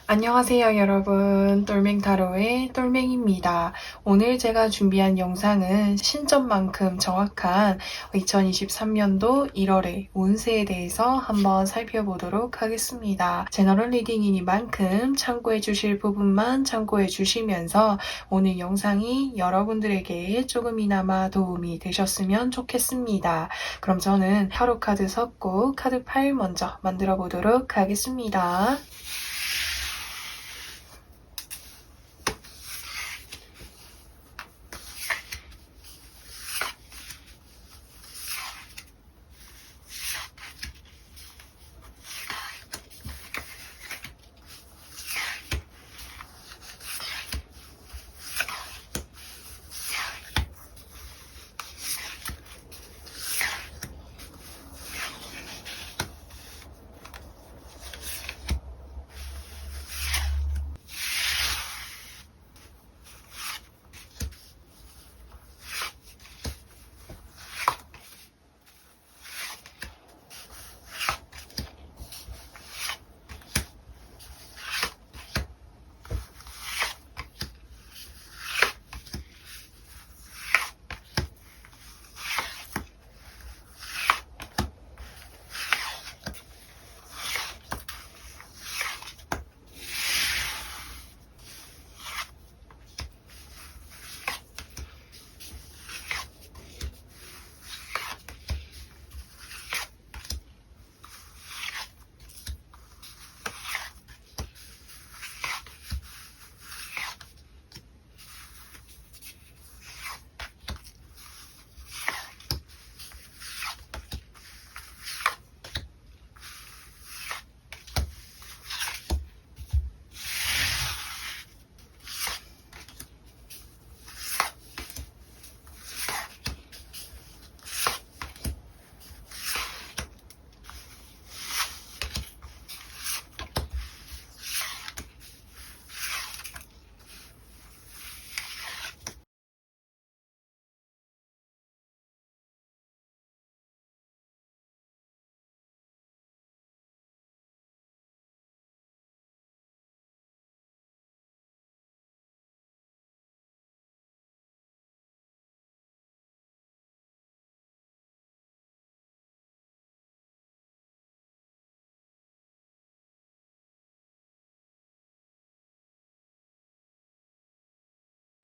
안녕하세요 여러분, 똘맹타로의 똘맹입니다. 오늘 제가 준비한 영상은 신점만큼 정확한 2023년도 1월의 운세에 대해서 한번 살펴보도록 하겠습니다. 제너럴 리딩이니만큼 참고해 주실 부분만 참고해 주시면서 오늘 영상이 여러분들에게 조금이나마 도움이 되셨으면 좋겠습니다. 그럼 저는 타로 카드 섞고 카드 파일 먼저 만들어 보도록 하겠습니다.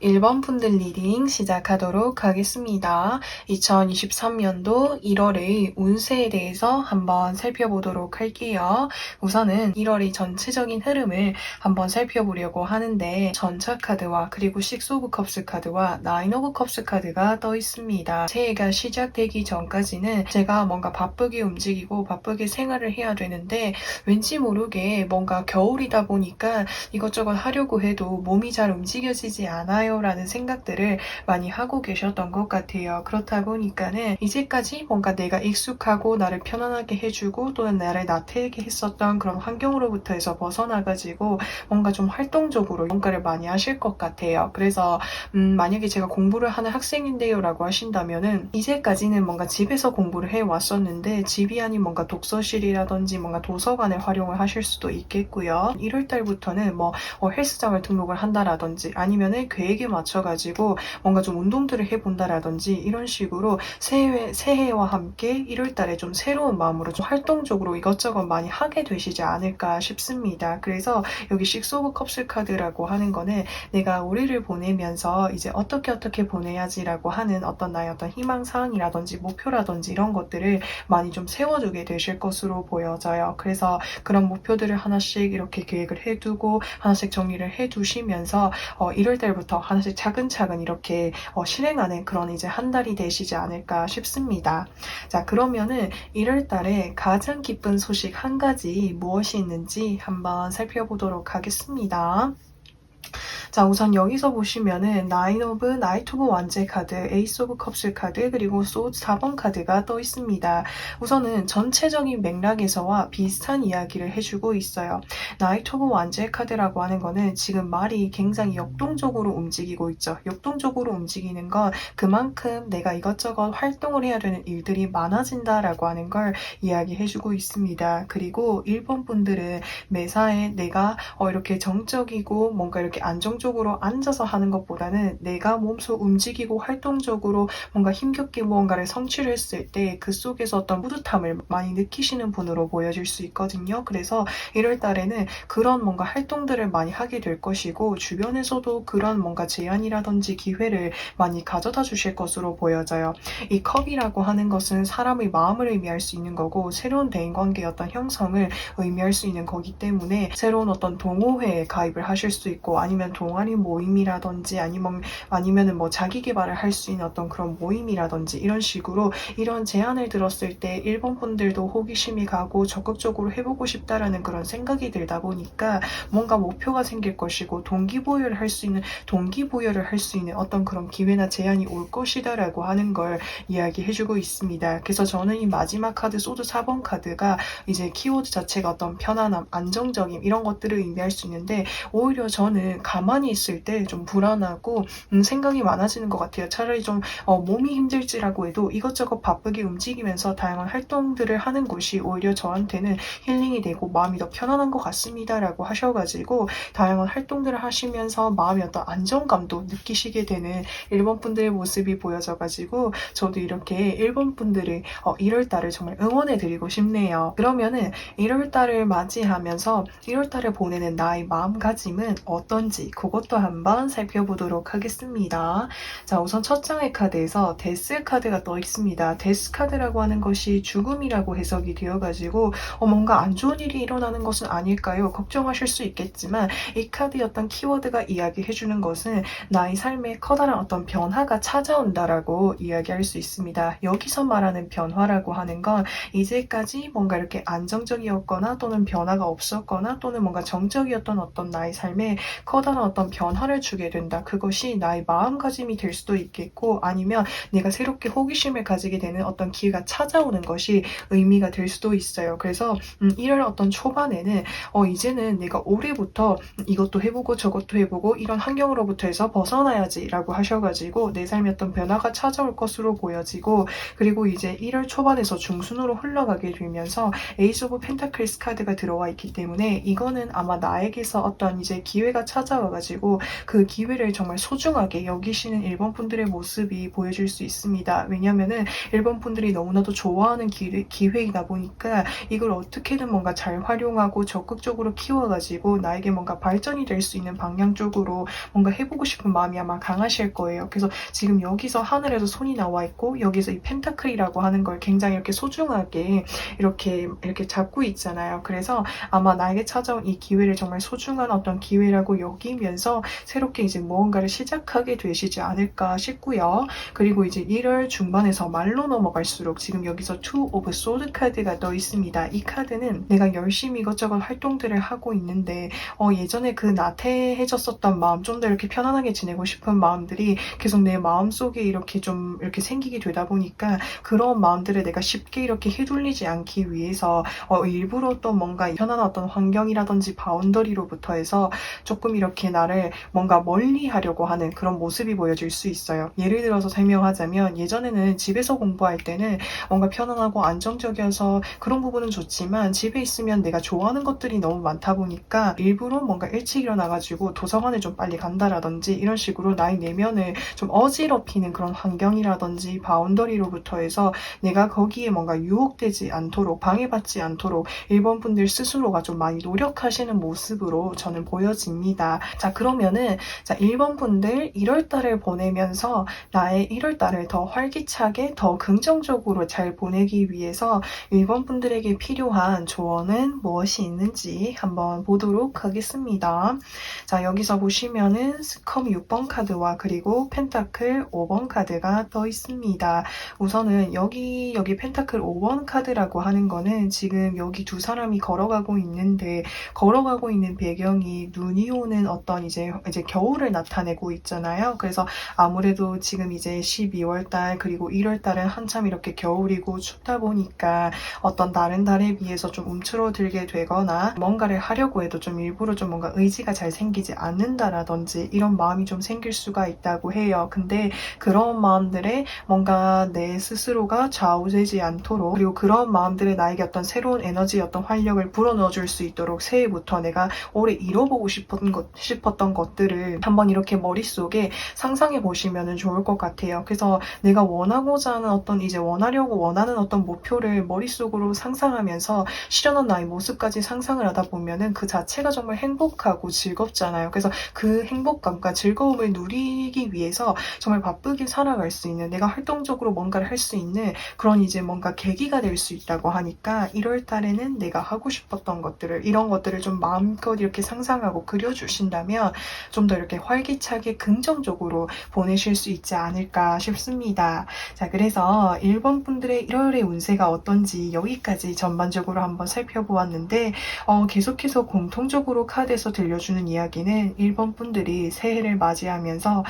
1번 분들 리딩 시작하도록 하겠습니다. 2023년도 1월의 운세에 대해서 한번 살펴보도록 할게요. 우선은 1월의 전체적인 흐름을 한번 살펴보려고 하는데 전차 카드와 그리고 6 오브 컵스 카드와 9 오브 컵스 카드가 떠 있습니다. 새해가 시작되기 전까지는 제가 뭔가 바쁘게 움직이고 바쁘게 생활을 해야 되는데 왠지 모르게 뭔가 겨울이다 보니까 이것저것 하려고 해도 몸이 잘 움직여지지 않아요 라는 생각들을 많이 하고 계셨던 것 같아요. 그렇다 보니까는 이제까지 뭔가 내가 익숙하고 나를 편안하게 해주고 또는 나를 나태하게 했었던 그런 환경으로부터 해서 벗어나가지고 뭔가 좀 활동적으로 뭔가를 많이 하실 것 같아요. 그래서 만약에 제가 공부를 하는 학생인데요 라고 하신다면은 이제까지는 뭔가 집에서 공부를 해왔었는데 집이 아닌 뭔가 독서실이라든지 뭔가 도서관을 활용을 하실 수도 있겠고요. 1월달부터는 뭐 헬스장을 등록을 한다라든지 아니면은 계획에 맞춰가지고 뭔가 좀 운동들을 해본다라든지 이런 식으로 새해와 함께 1월달에 좀 새로운 마음으로 좀 활동적으로 이것저것 많이 하게 되시지 않을까 싶습니다. 그래서 여기 6 오브 컵스 카드라고 하는 거는 내가 올해를 보내면서 이제 어떻게 보내야지라고 하는 어떤 나의 어떤 희망사항이라든지 목표라든지 이런 것들을 많이 좀 세워주게 되실 것으로 보여져요. 그래서 그런 목표들을 하나씩 이렇게 계획을 해두고 하나씩 정리를 해두시면서 1월달부터 하나씩 차근차근 이렇게 실행하는 그런 이제 한 달이 되시지 않을까 싶습니다. 자, 그러면은 1월달에 가장 기쁜 소식 한 가지 무엇이 있는지 한번 살펴보도록 하겠습니다. 자, 우선 여기서 보시면은 나이트 오브 완제 카드, 에이스 오브 컵스 카드, 그리고 소드 4번 카드가 떠 있습니다. 우선은 전체적인 맥락에서와 비슷한 이야기를 해주고 있어요. 나이트 오브 완제 카드라고 하는 거는 지금 말이 굉장히 역동적으로 움직이고 있죠. 역동적으로 움직이는 건 그만큼 내가 이것저것 활동을 해야 되는 일들이 많아진다라고 하는 걸 이야기해주고 있습니다. 그리고 일본 분들은 매사에 내가 이렇게 정적이고 뭔가 이렇게 안정적으로 앉아서 하는 것보다는 내가 몸소 움직이고 활동적으로 뭔가 힘겹게 무언가를 성취를 했을 때 그 속에서 어떤 뿌듯함을 많이 느끼시는 분으로 보여질 수 있거든요. 그래서 1월 달에는 그런 뭔가 활동들을 많이 하게 될 것이고 주변에서도 그런 뭔가 제안이라든지 기회를 많이 가져다 주실 것으로 보여져요. 이 컵이라고 하는 것은 사람의 마음을 의미할 수 있는 거고 새로운 대인관계의 어떤 형성을 의미할 수 있는 거기 때문에 새로운 어떤 동호회에 가입을 하실 수 있고 아니면 동아리 모임이라든지 아니면은 뭐 자기 개발을 할 수 있는 어떤 그런 모임이라든지 이런 식으로 이런 제안을 들었을 때 일본 분들도 호기심이 가고 적극적으로 해보고 싶다라는 그런 생각이 들다 보니까 뭔가 목표가 생길 것이고 동기부여를 할 수 있는 어떤 그런 기회나 제안이 올 것이다라고 하는 걸 이야기해주고 있습니다. 그래서 저는 이 마지막 카드 소드 4번 카드가 이제 키워드 자체가 어떤 편안함, 안정적임 이런 것들을 의미할 수 있는데 오히려 저는 가만히 있을 때 좀 불안하고 생각이 많아지는 것 같아요. 차라리 좀 몸이 힘들지라고 해도 이것저것 바쁘게 움직이면서 다양한 활동들을 하는 것이 오히려 저한테는 힐링이 되고 마음이 더 편안한 것 같습니다 라고 하셔가지고 다양한 활동들을 하시면서 마음의 어떤 안정감도 느끼시게 되는 일본 분들의 모습이 보여져가지고 저도 이렇게 일본 분들의 1월달을 정말 응원해드리고 싶네요. 그러면은 1월달을 맞이하면서 1월달을 보내는 나의 마음가짐은 어떤지 그것도 한번 살펴보도록 하겠습니다. 자, 우선 첫 장의 카드에서 데스 카드가 떠 있습니다. 데스 카드라고 하는 것이 죽음이라고 해석이 되어가지고 뭔가 안 좋은 일이 일어나는 것은 아닐까요? 걱정하실 수 있겠지만 이 카드의 어떤 키워드가 이야기해주는 것은 나의 삶에 커다란 어떤 변화가 찾아온다라고 이야기할 수 있습니다. 여기서 말하는 변화라고 하는 건 이제까지 뭔가 이렇게 안정적이었거나 또는 변화가 없었거나 또는 뭔가 정적이었던 어떤 나의 삶에 커다란 어떤 변화를 주게 된다. 그것이 나의 마음가짐이 될 수도 있겠고 아니면 내가 새롭게 호기심을 가지게 되는 어떤 기회가 찾아오는 것이 의미가 될 수도 있어요. 그래서 1월 어떤 초반에는 이제는 내가 올해부터 이것도 해보고 저것도 해보고 이런 환경으로부터 해서 벗어나야지 라고 하셔가지고 내 삶에 어떤 변화가 찾아올 것으로 보여지고 그리고 이제 1월 초반에서 중순으로 흘러가게 되면서 에이스 오브 펜타클스 카드가 들어와 있기 때문에 이거는 아마 나에게서 어떤 이제 기회가 찾아와가지고 그 기회를 정말 소중하게 여기시는 일본 분들의 모습이 보여질 수 있습니다. 왜냐면은 일본 분들이 너무나도 좋아하는 기회이다 보니까 이걸 어떻게든 뭔가 잘 활용하고 적극적으로 키워가지고 나에게 뭔가 발전이 될 수 있는 방향 쪽으로 뭔가 해보고 싶은 마음이 아마 강하실 거예요. 그래서 지금 여기서 하늘에서 손이 나와 있고 여기서 이 펜타클이라고 하는 걸 굉장히 이렇게 소중하게 이렇게 잡고 있잖아요. 그래서 아마 나에게 찾아온 이 기회를 정말 소중한 어떤 기회라고 여기면서 새롭게 이제 무언가를 시작하게 되시지 않을까 싶고요. 그리고 이제 1월 중반에서 말로 넘어갈수록 지금 여기서 Two of Swords 카드가 떠 있습니다. 이 카드는 내가 열심히 이것저것 활동들을 하고 있는데 예전에 그 나태해졌었던 마음, 좀 더 이렇게 편안하게 지내고 싶은 마음들이 계속 내 마음속에 이렇게 좀 이렇게 생기게 되다 보니까 그런 마음들을 내가 쉽게 이렇게 휘둘리지 않기 위해서 일부러 또 뭔가 편안한 어떤 환경이라든지 바운더리로부터 해서 조금 이렇게 나를 뭔가 멀리 하려고 하는 그런 모습이 보여질 수 있어요. 예를 들어서 설명하자면 예전에는 집에서 공부할 때는 뭔가 편안하고 안정적이어서 그런 부분은 좋지만 집에 있으면 내가 좋아하는 것들이 너무 많다 보니까 일부러 뭔가 일찍 일어나가지고 도서관에 좀 빨리 간다라든지 이런 식으로 나의 내면을 좀 어지럽히는 그런 환경이라든지 바운더리로부터 해서 내가 거기에 뭔가 유혹되지 않도록 방해받지 않도록 일본 분들 스스로가 좀 많이 노력하시는 모습으로 저는 보여집니다. 자, 그러면은 일본 분들 1월달을 보내면서 나의 1월달을 더 활기차게 더 긍정적으로 잘 보내기 위해서 일본 분들에게 필요한 조언은 무엇이 있는지 한번 보도록 하겠습니다. 자, 여기서 보시면은 스컵 6번 카드와 그리고 펜타클 5번 카드가 떠 있습니다. 우선은 여기 펜타클 5번 카드라고 하는 거는 지금 여기 두 사람이 걸어가고 있는데 걸어가고 있는 배경이 눈이 오는 어떤 보면 이제 겨울을 나타내고 있잖아요. 그래서 아무래도 지금 이제 12월 달 그리고 1월 달은 한참 이렇게 겨울이고 춥다 보니까 어떤 다른 달에 비해서 좀 움츠러들게 되거나 뭔가를 하려고 해도 좀 일부러 좀 뭔가 의지가 잘 생기지 않는다라든지 이런 마음이 좀 생길 수가 있다고 해요. 근데 그런 마음들에 뭔가 내 스스로가 좌우되지 않도록, 그리고 그런 마음들에 나에게 어떤 새로운 에너지, 어떤 활력을 불어넣어 줄 수 있도록 새해부터 내가 올해 이뤄보고 싶었던 것들을 한번 이렇게 머릿속에 상상해 보시면 좋을 것 같아요. 그래서 내가 원하고자 하는 원하는 어떤 목표를 머릿속으로 상상하면서 실현한 나의 모습까지 상상을 하다 보면은 그 자체가 정말 행복하고 즐겁잖아요. 그래서 그 행복감과 즐거움을 누리기 위해서 정말 바쁘게 살아갈 수 있는, 내가 활동적으로 뭔가를 할 수 있는 그런 이제 뭔가 계기가 될 수 있다고 하니까 1월 달에는 내가 하고 싶었던 것들을, 이런 것들을 좀 마음껏 이렇게 상상하고 그려주신다면 좀 더 이렇게 활기차게 긍정적으로 보내실 수 있지 않을까 싶습니다. 자, 그래서 1번 분들의 1월의 운세가 어떤지 여기까지 전반적으로 한번 살펴보았는데, 계속해서 공통적으로 카드에서 들려주는 이야기는 1번 분들이 새해를 맞이하면서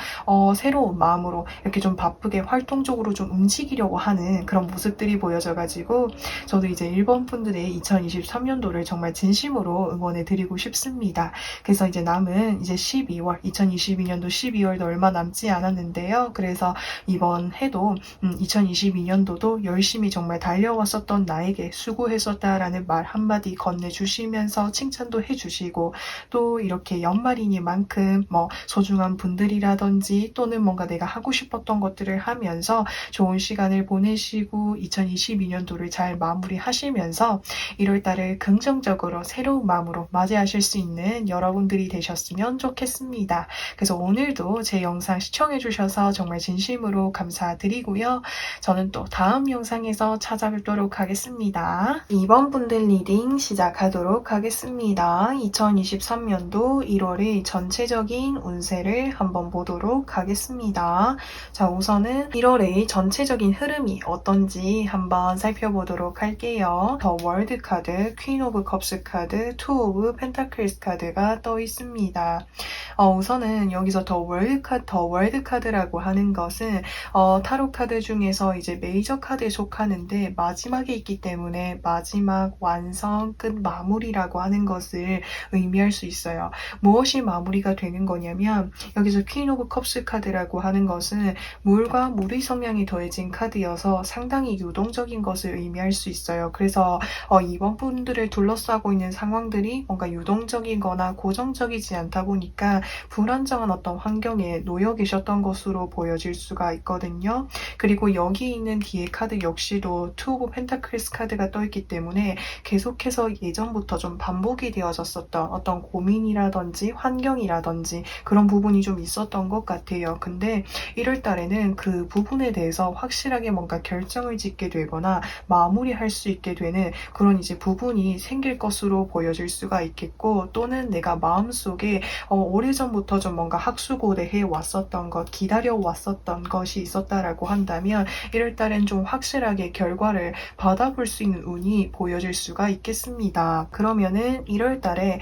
새로운 마음으로 이렇게 좀 바쁘게 활동적으로 좀 움직이려고 하는 그런 모습들이 보여져가지고, 저도 이제 1번 분들의 2023년도를 정말 진심으로 응원해 드리고 싶습니다. 그래서 이제 남은 이제 2022년도 12월도 얼마 남지 않았는데요. 그래서 이번 해도 2022년도도 열심히 정말 달려왔었던 나에게 수고했었다라는 말 한마디 건네주시면서 칭찬도 해주시고, 또 이렇게 연말이니만큼 뭐 소중한 분들이라든지 또는 뭔가 내가 하고 싶었던 것들을 하면서 좋은 시간을 보내시고 2022년도를 잘 마무리하시면서 1월달을 긍정적으로 새로운 마음으로 맞이하실 수 있는 여러분들이 되셨으면 좋겠습니다. 그래서 오늘도 제 영상 시청해주셔서 정말 진심으로 감사드리고요. 저는 또 다음 영상에서 찾아뵙도록 하겠습니다. 2번 분들 리딩 시작하도록 하겠습니다. 2023년도 1월의 전체적인 운세를 한번 보도록 하겠습니다. 자, 우선은 1월의 전체적인 흐름이 어떤지 한번 살펴보도록 할게요. 더 월드 카드, 퀸 오브 컵스 카드, 투 오브 펜타클스 카드가 떠 있습니다. 우선은 여기서 더 월드 카드라고 하는 것은 타로 카드 중에서 이제 메이저 카드에 속하는데 마지막에 있기 때문에 마지막, 완성, 끝, 마무리라고 하는 것을 의미할 수 있어요. 무엇이 마무리가 되는 거냐면, 여기서 퀸 오브 컵스 카드라고 하는 것은 물과 물의 성향이 더해진 카드여서 상당히 유동적인 것을 의미할 수 있어요. 그래서 이번 분들을 둘러싸고 있는 상황들이 뭔가 유동적이거나 고정적이지 않다 보니까 불안정한 어떤 환경에 놓여 계셨던 것으로 보여질 수가 있거든요. 그리고 여기 있는 뒤에 카드 역시도 투 오브 펜타클스 카드가 떠있기 때문에 계속해서 예전부터 좀 반복이 되어졌었던 어떤 고민이라든지 환경이라든지 그런 부분이 좀 있었던 것 같아요. 근데 1월 달에는 그 부분에 대해서 확실하게 뭔가 결정을 짓게 되거나 마무리할 수 있게 되는 그런 이제 부분이 생길 것으로 보여질 수가 있겠고, 또는 내가 마음속에 오래전부터 좀 뭔가 학수고대해 왔었던 것, 기다려 왔었던 것이 있었다라고 한다면 1월 달엔 좀 확실하게 결과를 받아볼 수 있는 운이 보여질 수가 있겠습니다. 그러면은 1월 달에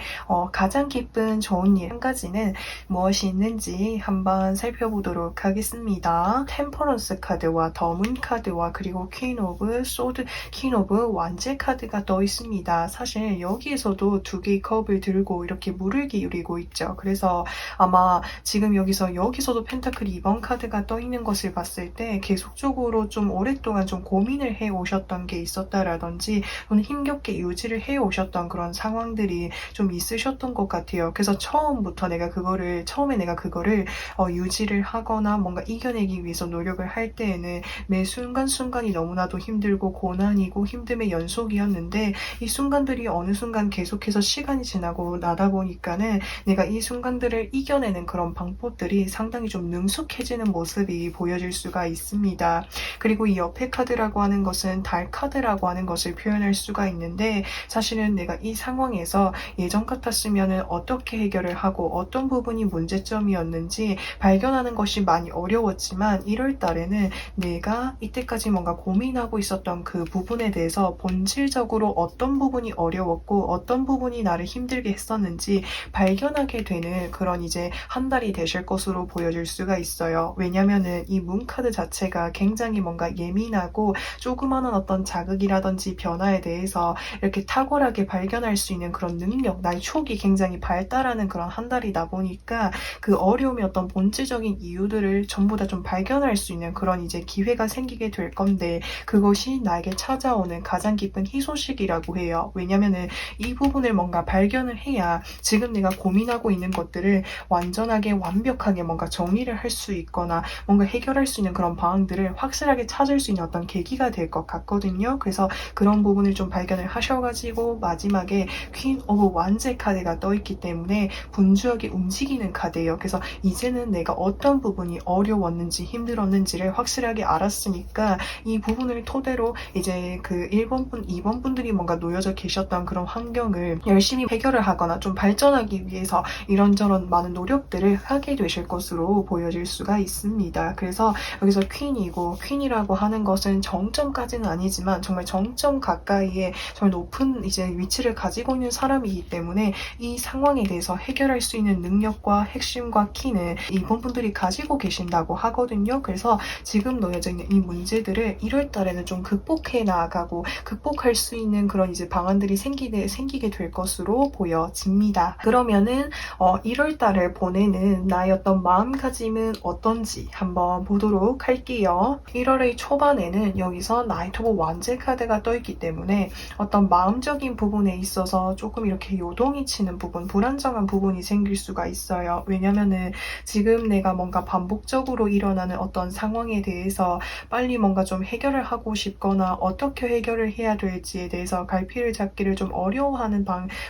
가장 기쁜 좋은 일 한 가지는 무엇이 있는지 한번 살펴보도록 하겠습니다. 템퍼런스 카드와 더문 카드와 그리고 퀸 오브 소드, 퀸 오브 완제 카드가 떠 있습니다. 사실 여기에서도 두 개의 컵을 들고 이렇게 물을 기울이고 있죠. 그래서 아마 지금 여기서도 펜타클 2번 카드가 떠 있는 것을 봤을 때 계속적으로 좀 오랫동안 좀 고민을 해 오셨던 게 있었다라든지 또는 힘겹게 유지를 해 오셨던 그런 상황들이 좀 있으셨던 것 같아요. 그래서 처음에 내가 그거를 유지를 하거나 뭔가 이겨내기 위해서 노력을 할 때에는 매 순간순간이 너무나도 힘들고 고난이고 힘듦의 연속이었는데, 이 순간들이 어느 순간 계속해서 시간이 지나고 나다 보니까는 내가 이 순간들을 이겨내는 그런 방법들이 상당히 좀 능숙해지는 모습이 보여질 수가 있습니다. 그리고 이 옆에 카드라고 하는 것은 달 카드라고 하는 것을 표현할 수가 있는데, 사실은 내가 이 상황에서 예전 같았으면 어떻게 해결을 하고 어떤 부분이 문제점이었는지 발견하는 것이 많이 어려웠지만 1월 달에는 내가 이때까지 뭔가 고민하고 있었던 그 부분에 대해서 본질적으로 어떤 부분이 어려웠고 어떤 부분이 나를 힘들게 했었는지 발견하게 되는 그런 이제 한 달이 되실 것으로 보여질 수가 있어요. 왜냐면은 이 문카드 자체가 굉장히 뭔가 예민하고 조그마한 어떤 자극이라든지 변화에 대해서 이렇게 탁월하게 발견할 수 있는 그런 능력, 나의 촉이 굉장히 발달하는 그런 한 달이다 보니까 그 어려움의 어떤 본질적인 이유들을 전부 다 좀 발견할 수 있는 그런 이제 기회가 생기게 될 건데, 그것이 나에게 찾아오는 가장 기쁜 희소식이라고 해요. 왜냐면은 이 부분을 뭔가 발견을 해야 지금 내가 고민하고 있는 것들을 완전하게 완벽하게 뭔가 정리를 할 수 있거나 뭔가 해결할 수 있는 그런 방안들을 확실하게 찾을 수 있는 어떤 계기가 될 것 같거든요. 그래서 그런 부분을 좀 발견을 하셔가지고 마지막에 퀸 오브 완제 카드가 떠있기 때문에 분주하게 움직이는 카드예요. 그래서 이제는 내가 어떤 부분이 어려웠는지 힘들었는지를 확실하게 알았으니까 이 부분을 토대로 이제 그 1번 분, 2번 분들이 뭔가 놓여져 계셨던 그런 환경을 열심히 해결을 하거나 좀 발전하기 위해서 이런저런 많은 노력들을 하게 되실 것으로 보여질 수가 있습니다. 그래서 여기서 퀸이고, 퀸이라고 하는 것은 정점까지는 아니지만 정말 정점 가까이에 정말 높은 이제 위치를 가지고 있는 사람이기 때문에 이 상황에 대해서 해결할 수 있는 능력과 핵심과 키는 이번 분들이 가지고 계신다고 하거든요. 그래서 지금 놓여져 있는 이 문제들을 1월 달에는 좀 극복해 나아가고 극복할 수 있는 그런 이제 방안들이 생기게 될 것으로 보여집니다. 그러면은 1월 달을 보내는 나의 어떤 마음가짐은 어떤지 한번 보도록 할게요. 1월의 초반에는 여기서 나이트 오브 완제 카드가 떠있기 때문에 어떤 마음적인 부분에 있어서 조금 이렇게 요동이 치는 부분, 불안정한 부분이 생길 수가 있어요. 왜냐면은 지금 내가 뭔가 반복적으로 일어나는 어떤 상황에 대해서 빨리 뭔가 좀 해결을 하고 싶거나 어떻게 해결을 해야 될지에 대해서 갈피를 잡기를 좀 어려워하는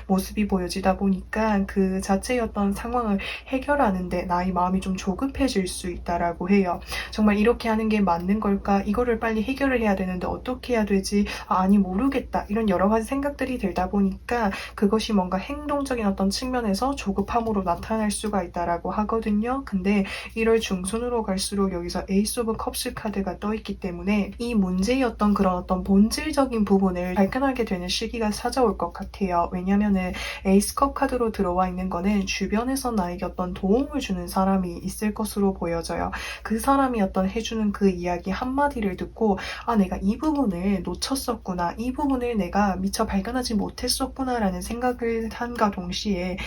모습이 보여지다 보니까 그 자체의 어떤 상황을 해결하는데 나의 마음이 좀 조급해질 수 있다라고 해요. 정말 이렇게 하는 게 맞는 걸까? 이거를 빨리 해결을 해야 되는데 어떻게 해야 되지? 아니 모르겠다. 이런 여러 가지 생각들이 들다 보니까 그것이 뭔가 행동적인 어떤 측면에서 조급함으로 나타날 수가 있다라고 하거든요. 근데 1월 중순으로 갈수록 여기서 에이스 오브 컵스 카드가 떠있기 때문에 이 문제였던 그런 어떤 본질적인 부분을 발견하게 되는 시기가 찾아올 것 같아요. 왜냐면은 에이스 컵 카드로 들어와 있는 거는 주변에서 나에게 어떤 도움을 주는 사람이 있을 것으로 보여져요. 그 사람이 어떤 해주는 그 이야기 한마디를 듣고 내가 이 부분을 놓쳤었구나, 이 부분을 내가 미처 발견하지 못했었구나 라는 생각을 한과 동시에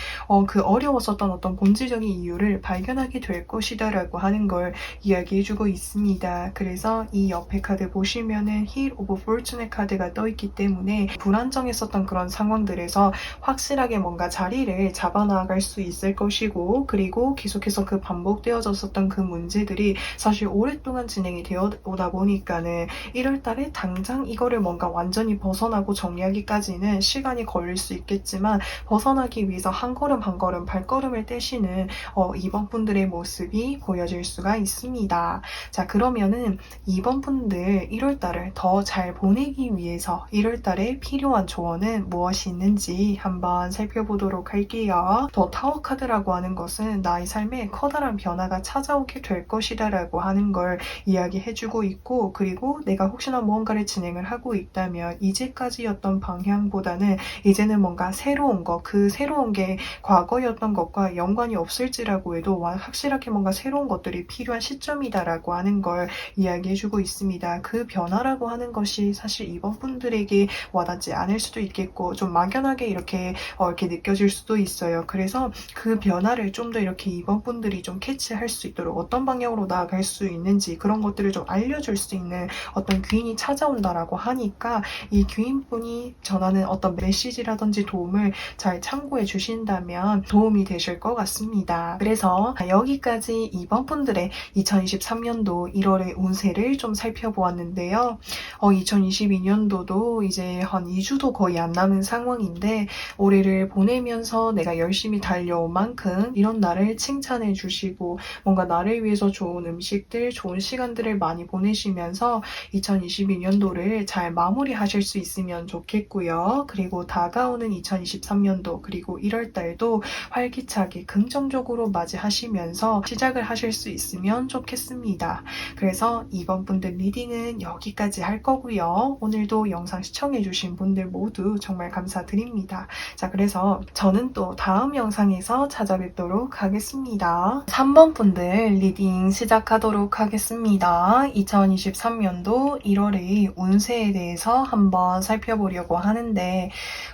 그 어려웠었던 어떤 본질적인 이유를 발견하게 될 것이다 라고 하는 걸 이야기해주고 있습니다. 그래서 이 옆에 카드 보시면은 힐 오브 포르춘의 카드가 떠있기 때문에 불안정했었던 그런 상황들에서 확실하게 뭔가 자리를 잡아나갈 수 있을 것이고, 그리고 계속해서 그 반복되어졌었던 그 문제들이 사실 오랫동안 진행이 되어 오다 보니까는 1월달에 당장 이거를 뭔가 완전히 벗어나고 정리하기까지는 시간이 걸릴 수 있겠지만, 벗어나기 위해서 한 걸음 한 걸음 발걸음을 떼시는 이번 분들의 모습이 보여질 수가 있습니다. 자, 그러면은 이번 분들 1월달을 더 잘 보내기 위해서 1월달에 필요한 조언은 무엇이 있는지 한번 살펴보도록 할게요. 더 타워 카드라고 하는 것은 나의 삶에 커다란 변화가 찾아오게 될 것이다 라고 하는 걸 이야기해주고 있고, 그리고 내가 혹시나 무언가를 진행을 하고 있다면 이제까지였던 방향보다는 이제는 뭔가 새로운 것, 그 새로운 게 과거였던 것과 연관이 없을지라고 해도 확실하게 뭔가 새로운 것들이 필요한 시점이다라고 하는 걸 이야기해주고 있습니다. 그 변화라고 하는 것이 사실 이번 분들에게 와닿지 않을 수도 있겠고 좀 막연하게 이렇게 느껴질 수도 있어요. 그래서 그 변화를 좀 더 이렇게 이번 분들이 좀 캐치할 수 있도록 어떤 방향으로 나아갈 수 있는지 그런 것들을 좀 알려줄 수 있는 어떤 귀인이 찾아온다라고 하니까 이 귀인분이 전하는 어떤 메시지라든지 도움을 잘 참고해 주신다면 도움이 되실 것 같습니다. 그래서 여기까지 이번 분들의 2023년도 1월의 운세를 좀 살펴보았는데요. 2022년도도 이제 한 2주도 거의 안 남은 상황인데 올해를 보내면서 내가 열심히 달려온 만큼 이런 나를 칭찬해 주시고 뭔가 나를 위해서 좋은 음식들, 좋은 시간들을 많이 보내시면서 2022년도를 잘 마무리하실 수 있으면 좋겠고요. 그리고 다가오는 2023년도 그리고 1월달도 활기차게 긍정적으로 맞이하시면서 시작을 하실 수 있으면 좋겠습니다. 그래서 이번 분들 리딩은 여기까지 할 거고요. 오늘도 영상 시청해주신 분들 모두 정말 감사드립니다. 자, 그래서 저는 또 다음 영상에서 찾아뵙도록 하겠습니다. 3번 분들 리딩 시작하도록 하겠습니다. 2023년도 1월의 운세에 대해서 한번 살펴보려고 하는데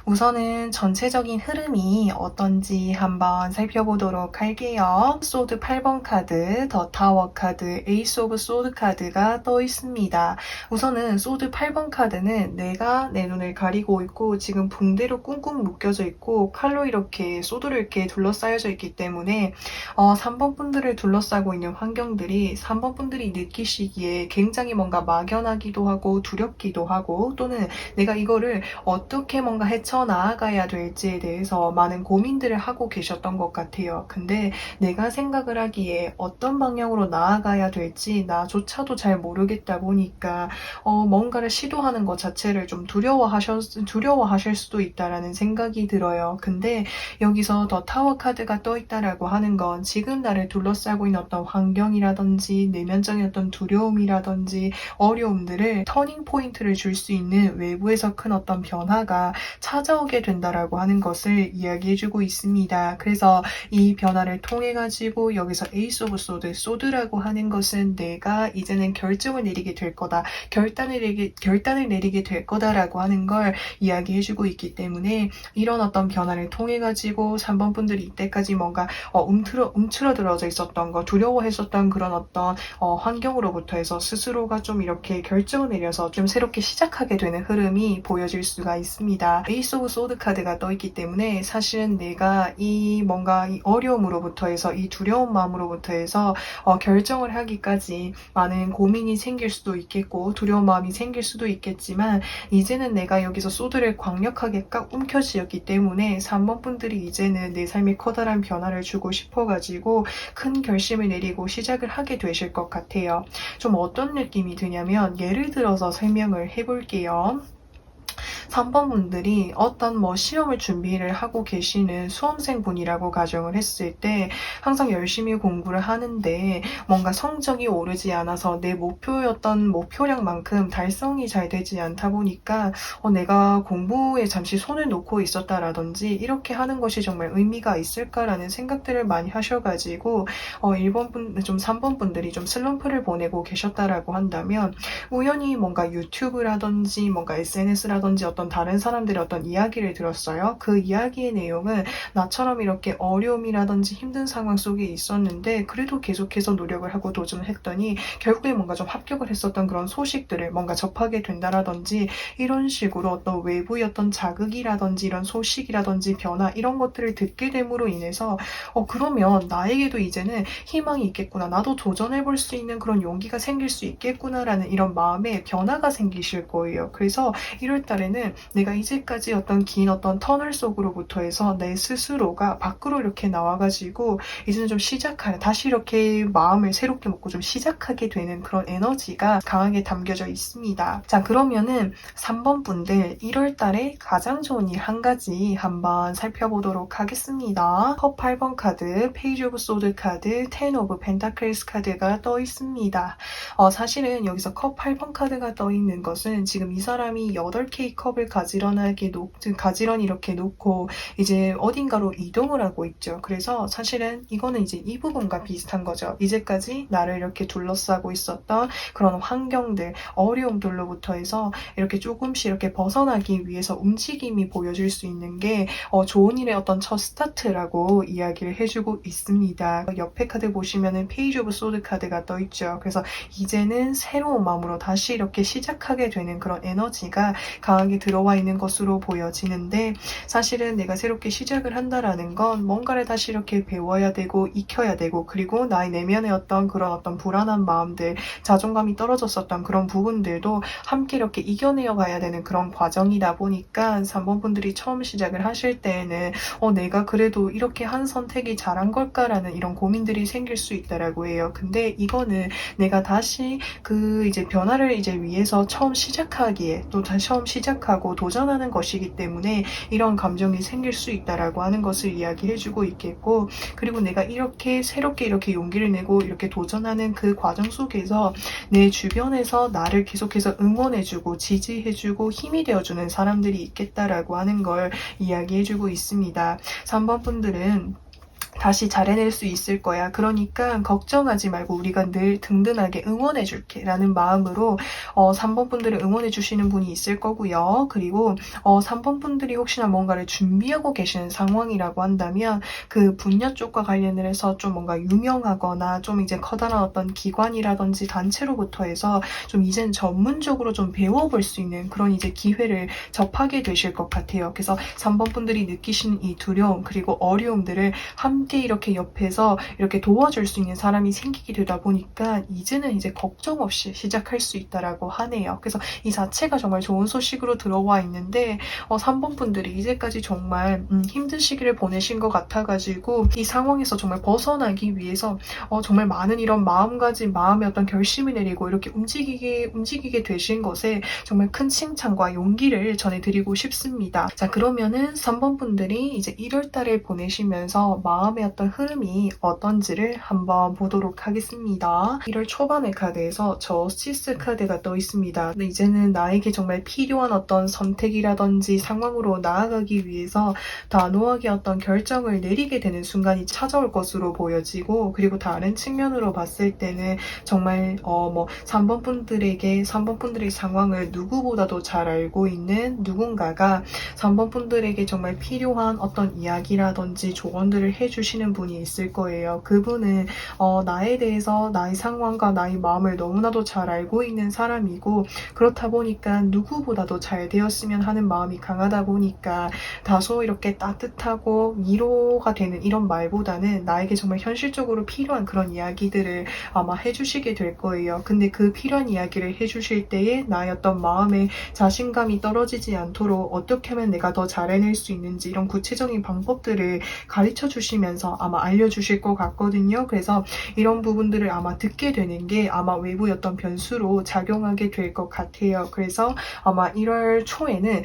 우선은 전체적인 흐름이 어떤지 한번 살펴보도록 할게요. 소드 8번 카드, 더 타워 카드, 에이스 오브 소드 카드가 떠 있습니다. 우선은 소드 8번 카드는 내가 내 눈을 가리고 있고 지금 붕대로 꿍꿍 묶여져 있고 칼로 이렇게 소드를 이렇게 둘러싸여져 있기 때문에 3번 분들을 둘러싸고 있는 환경들이 3번 분들이 느끼시기에 굉장히 뭔가 막연하기도 하고 두렵기도 하고 또는 내가 이거를 어떻게 뭔가 헤쳐나아가야 될지에 대해서 많은 고민들을 하고 계셨던 것 같아요. 근데 내가 생각을 하기에 어떤 방향으로 나아가야 될지 나조차도 잘 모르겠다 보니까 뭔가를 시도하는 것 자체를 좀 두려워하실 수도 있다라는 생각이 들어요. 근데 여기서 더 타워 카드가 떠 있다라고 하는 건 지금 나를 둘러싸고 있는 어떤 환경이라든지 내면적인 어떤 두려움이라든지 어려움들을 터닝 포인트를 줄 수 있는 외부에서 큰 어떤 변화가 찾아오게 된다라고 하는 것을 이야기해주고 있습니다. 그래서 이 변화를 통해 가지고 여기서 에이스 오브 소드라고 하는 것은 내가 이제는 결정을 내리게 될 거다, 결단을 내리게 될 거다라고 하는 걸 이야기해주고 있기 때문에 이런 어떤 변화를 통해 가지고 3번 분들이 이때까지 뭔가 움츠러들어져 있었던 거, 두려워했었던 그런 어떤 환경으로부터 해서 스스로가 좀 이렇게 결정을 내려서 좀 새롭게 시작하게 되는 흐름이 보여질 수가 있습니다. 에이스 오브 소드 카드가 떠 있기 때문에 사실은 내가 이 어려움으로부터 해서 이 두려운 마음으로부터 해서 결정을 하기까지 많은 고민이 생길 수도 있겠고 두려운 마음이 생길 수도 있겠지만 이제는 내가 여기서 소드를 강력하게 꽉 움켜쥐었기 때문에 3번 분들이 이제는 내 삶에 커다란 변화를 주고 싶어가지고 큰 결심을 내리고 시작을 하게 되실 것 같아요. 좀 어떤 느낌이 드냐면 예를 들어서 설명을 해볼게요. 3번 분들이 어떤 시험을 준비를 하고 계시는 수험생 분이라고 가정을 했을 때 항상 열심히 공부를 하는데 뭔가 성적이 오르지 않아서 내 목표였던 목표량만큼 달성이 잘 되지 않다 보니까 내가 공부에 잠시 손을 놓고 있었다라든지 이렇게 하는 것이 정말 의미가 있을까라는 생각들을 많이 하셔가지고 3번 분들이 좀 슬럼프를 보내고 계셨다라고 한다면 우연히 뭔가 유튜브라든지 뭔가 SNS라든지 어떤 다른 사람들의 어떤 이야기를 들었어요. 그 이야기의 내용은 나처럼 이렇게 어려움이라든지 힘든 상황 속에 있었는데 그래도 계속해서 노력을 하고 도전을 했더니 결국에 뭔가 좀 합격을 했었던 그런 소식들을 뭔가 접하게 된다라든지 이런 식으로 어떤 외부의 어떤 자극이라든지 이런 소식이라든지 변화 이런 것들을 듣게 됨으로 인해서 그러면 나에게도 이제는 희망이 있겠구나, 나도 도전해볼 수 있는 그런 용기가 생길 수 있겠구나라는 이런 마음의 변화가 생기실 거예요. 그래서 1월 달에는 내가 이제까지 어떤 긴 어떤 터널 속으로부터 해서 내 스스로가 밖으로 이렇게 나와가지고 이제는 좀 다시 이렇게 마음을 새롭게 먹고 좀 시작하게 되는 그런 에너지가 강하게 담겨져 있습니다. 자, 그러면은 3번 분들 1월 달에 가장 좋은 일 한 가지 한번 살펴보도록 하겠습니다. 컵 8번 카드, 페이지 오브 소드 카드, 텐 오브 펜타클스 카드가 떠 있습니다. 사실은 여기서 컵 8번 카드가 떠 있는 것은 지금 이 사람이 8개의 컵을 가지런히 이렇게 놓고 이제 어딘가로 이동을 하고 있죠. 그래서 사실은 이거는 이제 이 부분과 비슷한 거죠. 이제까지 나를 이렇게 둘러싸고 있었던 그런 환경들, 어려움들로부터 해서 이렇게 조금씩 이렇게 벗어나기 위해서 움직임이 보여질 수 있는 게 좋은 일의 어떤 첫 스타트라고 이야기를 해주고 있습니다. 옆에 카드 보시면은 페이지 오브 소드 카드가 떠 있죠. 그래서 이제는 새로운 마음으로 다시 이렇게 시작하게 되는 그런 에너지가 강하게 들어와 있는 것으로 보여지는데 사실은 내가 새롭게 시작을 한다라는 건 뭔가를 다시 이렇게 배워야 되고 익혀야 되고 그리고 나의 내면의 어떤 그런 어떤 불안한 마음들, 자존감이 떨어졌었던 그런 부분들도 함께 이렇게 이겨내어 가야 되는 그런 과정이다 보니까 3번 분들이 처음 시작을 하실 때에는 내가 그래도 이렇게 한 선택이 잘한 걸까라는 이런 고민들이 생길 수 있다라고 해요. 근데 이거는 내가 다시 그 이제 변화를 이제 위해서 처음 시작하기에 또 다시 처음 시작하고 도전하는 것이기 때문에 이런 감정이 생길 수 있다라고 하는 것을 이야기해주고 있겠고 그리고 내가 이렇게 새롭게 이렇게 용기를 내고 이렇게 도전하는 그 과정 속에서 내 주변에서 나를 계속해서 응원해주고 지지해주고 힘이 되어주는 사람들이 있겠다라고 하는 걸 이야기해주고 있습니다. 3번 분들은 다시 잘해낼 수 있을 거야. 그러니까 걱정하지 말고 우리가 늘 든든하게 응원해 줄게 라는 마음으로 3번 분들을 응원해 주시는 분이 있을 거고요. 그리고 3번 분들이 혹시나 뭔가를 준비하고 계시는 상황이라고 한다면 그 분야 쪽과 관련을 해서 좀 뭔가 유명하거나 좀 이제 커다란 어떤 기관이라든지 단체로부터 해서 좀 이젠 전문적으로 좀 배워볼 수 있는 그런 이제 기회를 접하게 되실 것 같아요. 그래서 3번 분들이 느끼시는 이 두려움 그리고 어려움들을 함께 이렇게 옆에서 이렇게 도와줄 수 있는 사람이 생기게 되다 보니까 이제는 이제 걱정 없이 시작할 수 있다라고 하네요. 그래서 이 자체가 정말 좋은 소식으로 들어와 있는데 3번 분들이 이제까지 정말 힘든 시기를 보내신 것 같아가지고 이 상황에서 정말 벗어나기 위해서 정말 많은 이런 마음가짐, 마음의 어떤 결심을 내리고 이렇게 움직이게 되신 것에 정말 큰 칭찬과 용기를 전해드리고 싶습니다. 자, 그러면은 3번 분들이 이제 1월 달을 보내시면서 마음의 어떤 흐름이 어떤지를 한번 보도록 하겠습니다. 1월 초반의 카드에서 저스티스 카드가 떠 있습니다. 근데 이제는 나에게 정말 필요한 어떤 선택이라든지 상황으로 나아가기 위해서 단호하게 어떤 결정을 내리게 되는 순간이 찾아올 것으로 보여지고, 그리고 다른 측면으로 봤을 때는 정말 3번 분들에게 3번 분들의 상황을 누구보다도 잘 알고 있는 누군가가 3번 분들에게 정말 필요한 어떤 이야기라든지 조언들을 해주시는 분이 있을 거예요. 그분은 나에 대해서 나의 상황과 나의 마음을 너무나도 잘 알고 있는 사람이고, 그렇다 보니까 누구보다도 잘 되었으면 하는 마음이 강하다 보니까 다소 이렇게 따뜻하고 위로가 되는 이런 말보다는 나에게 정말 현실적으로 필요한 그런 이야기들을 아마 해주시게 될 거예요. 근데 그 필요한 이야기를 해주실 때에 나의 어떤 마음의 자신감이 떨어지지 않도록 어떻게 하면 내가 더 잘해낼 수 있는지 이런 구체적인 방법들을 가르쳐 주시면서 아마 알려주실 것 같거든요. 그래서 이런 부분들을 아마 듣게 되는 게 아마 외부의 어떤 변수로 작용하게 될 것 같아요. 그래서 아마 1월 초에는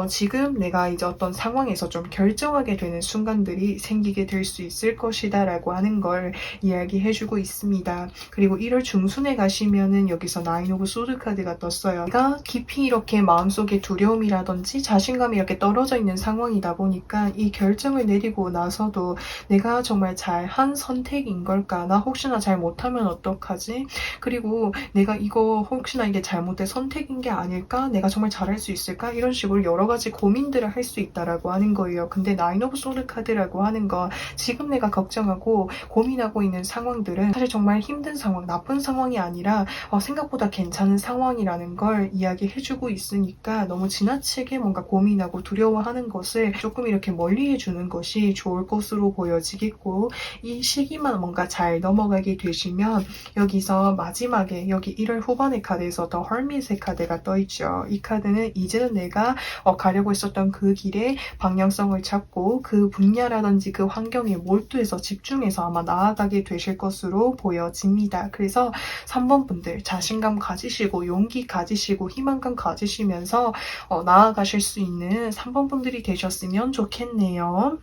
지금 내가 이제 어떤 상황에서 좀 결정하게 되는 순간들이 생기게 될 수 있을 것이다 라고 하는 걸 이야기해주고 있습니다. 그리고 1월 중순에 가시면은 여기서 나인 오브 소드 카드가 떴어요. 내가 깊이 이렇게 마음속에 두려움이라든지 자신감이 이렇게 떨어져 있는 상황이다 보니까 이 결정을 내리고 나서도 내가 정말 잘한 선택인 걸까? 나 혹시나 잘 못하면 어떡하지? 그리고 내가 이거 혹시나 이게 잘못된 선택인 게 아닐까? 내가 정말 잘할 수 있을까? 이런 식으로 여러 가지 고민들을 할 수 있다라고 하는 거예요. 근데 나인 오브 소드 카드라고 하는 건 지금 내가 걱정하고 고민하고 있는 상황들은 사실 정말 힘든 상황, 나쁜 상황이 아니라 생각보다 괜찮은 상황이라는 걸 이야기해주고 있으니까 너무 지나치게 뭔가 고민하고 두려워하는 것을 조금 이렇게 멀리해주는 것이 좋을 것으로 보여지겠고, 이 시기만 뭔가 잘 넘어가게 되시면 여기서 마지막에 여기 1월 후반의 카드에서 더 헐밋의 카드가 떠있죠. 이 카드는 이제는 내가 가려고 했었던 그 길에 방향성을 찾고 그 분야라든지 그 환경에 몰두해서 집중해서 아마 나아가게 되실 것으로 보여집니다. 그래서 3번 분들 자신감 가지시고 용기 가지시고 희망감 가지시면서 나아가실 수 있는 3번 분들이 되셨으면 좋겠네요.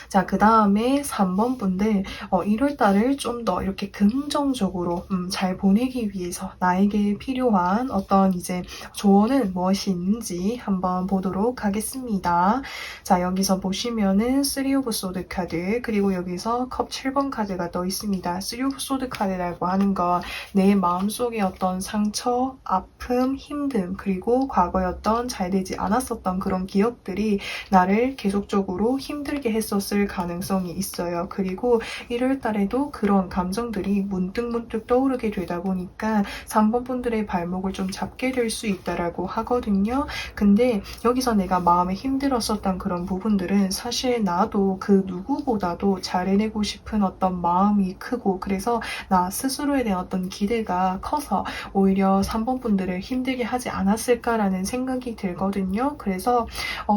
자, 그 다음에 3번 분들 1월달을 좀 더 이렇게 긍정적으로 잘 보내기 위해서 나에게 필요한 어떤 이제 조언은 무엇이 있는지 한번 보도록 하겠습니다. 자, 여기서 보시면은 3 오브 소드 카드, 그리고 여기서 컵 7번 카드가 떠 있습니다. 3 오브 소드 카드라고 하는 건 내 마음속에 어떤 상처, 아픔, 힘듦, 그리고 과거에 어떤 잘 되지 않았었던 그런 기억들이 나를 계속적으로 힘들게 했었을 가능성이 있어요. 그리고 1월 달에도 그런 감정들이 문득문득 떠오르게 되다 보니까 3번 분들의 발목을 좀 잡게 될 수 있다라고 하거든요. 근데 여기서 내가 마음에 힘들었었던 그런 부분들은 사실 나도 그 누구보다도 잘 해내고 싶은 어떤 마음이 크고, 그래서 나 스스로에 대한 어떤 기대가 커서 오히려 3번 분들을 힘들게 하지 않았을까라는 생각이 들거든요. 그래서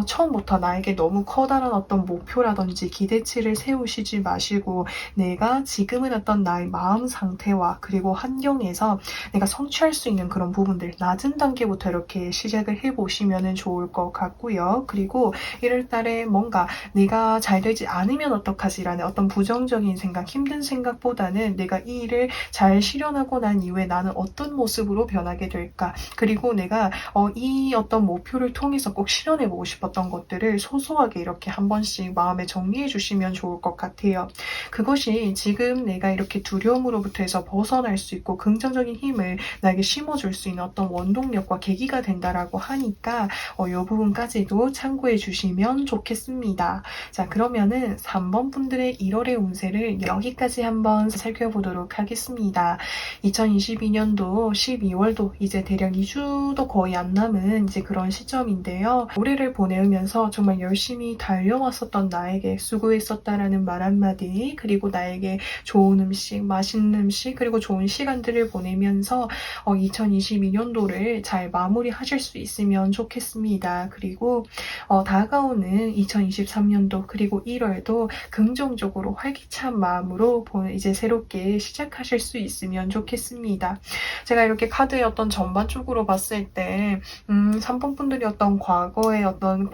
처음부터 나에게 너무 커다란 어떤 목표라든지 기대치를 세우시지 마시고 내가 지금은 어떤 나의 마음 상태와 그리고 환경에서 내가 성취할 수 있는 그런 부분들 낮은 단계부터 이렇게 시작을 해보시면 좋을 것 같고요. 그리고 1월달에 뭔가 내가 잘 되지 않으면 어떡하지라는 어떤 부정적인 생각, 힘든 생각보다는 내가 이 일을 잘 실현하고 난 이후에 나는 어떤 모습으로 변하게 될까, 그리고 내가 이 어떤 목표를 통해서 꼭 실현해보고 싶었던 것들을 소소하게 이렇게 한 번씩 마음에 마음에 정리해 주시면 좋을 것 같아요. 그것이 지금 내가 이렇게 두려움으로부터 해서 벗어날 수 있고 긍정적인 힘을 나에게 심어줄 수 있는 어떤 원동력과 계기가 된다라고 하니까 이 부분까지도 참고해 주시면 좋겠습니다. 자, 그러면은 3번 분들의 1월의 운세를 여기까지 한번 살펴보도록 하겠습니다. 2022년도 12월도 이제 대략 2주도 거의 안 남은 이제 그런 시점인데요. 올해를 보내면서 정말 열심히 달려왔었던 나에게 수고했었다라는 말 한마디, 그리고 나에게 좋은 음식, 맛있는 음식, 그리고 좋은 시간들을 보내면서 2022년도를 잘 마무리하실 수 있으면 좋겠습니다. 그리고 다가오는 2023년도 그리고 1월도 긍정적으로 활기찬 마음으로 이제 새롭게 시작하실 수 있으면 좋겠습니다. 제가 이렇게 카드의 어떤 전반적으로 봤을 때 3번 분들이 과거의 어떤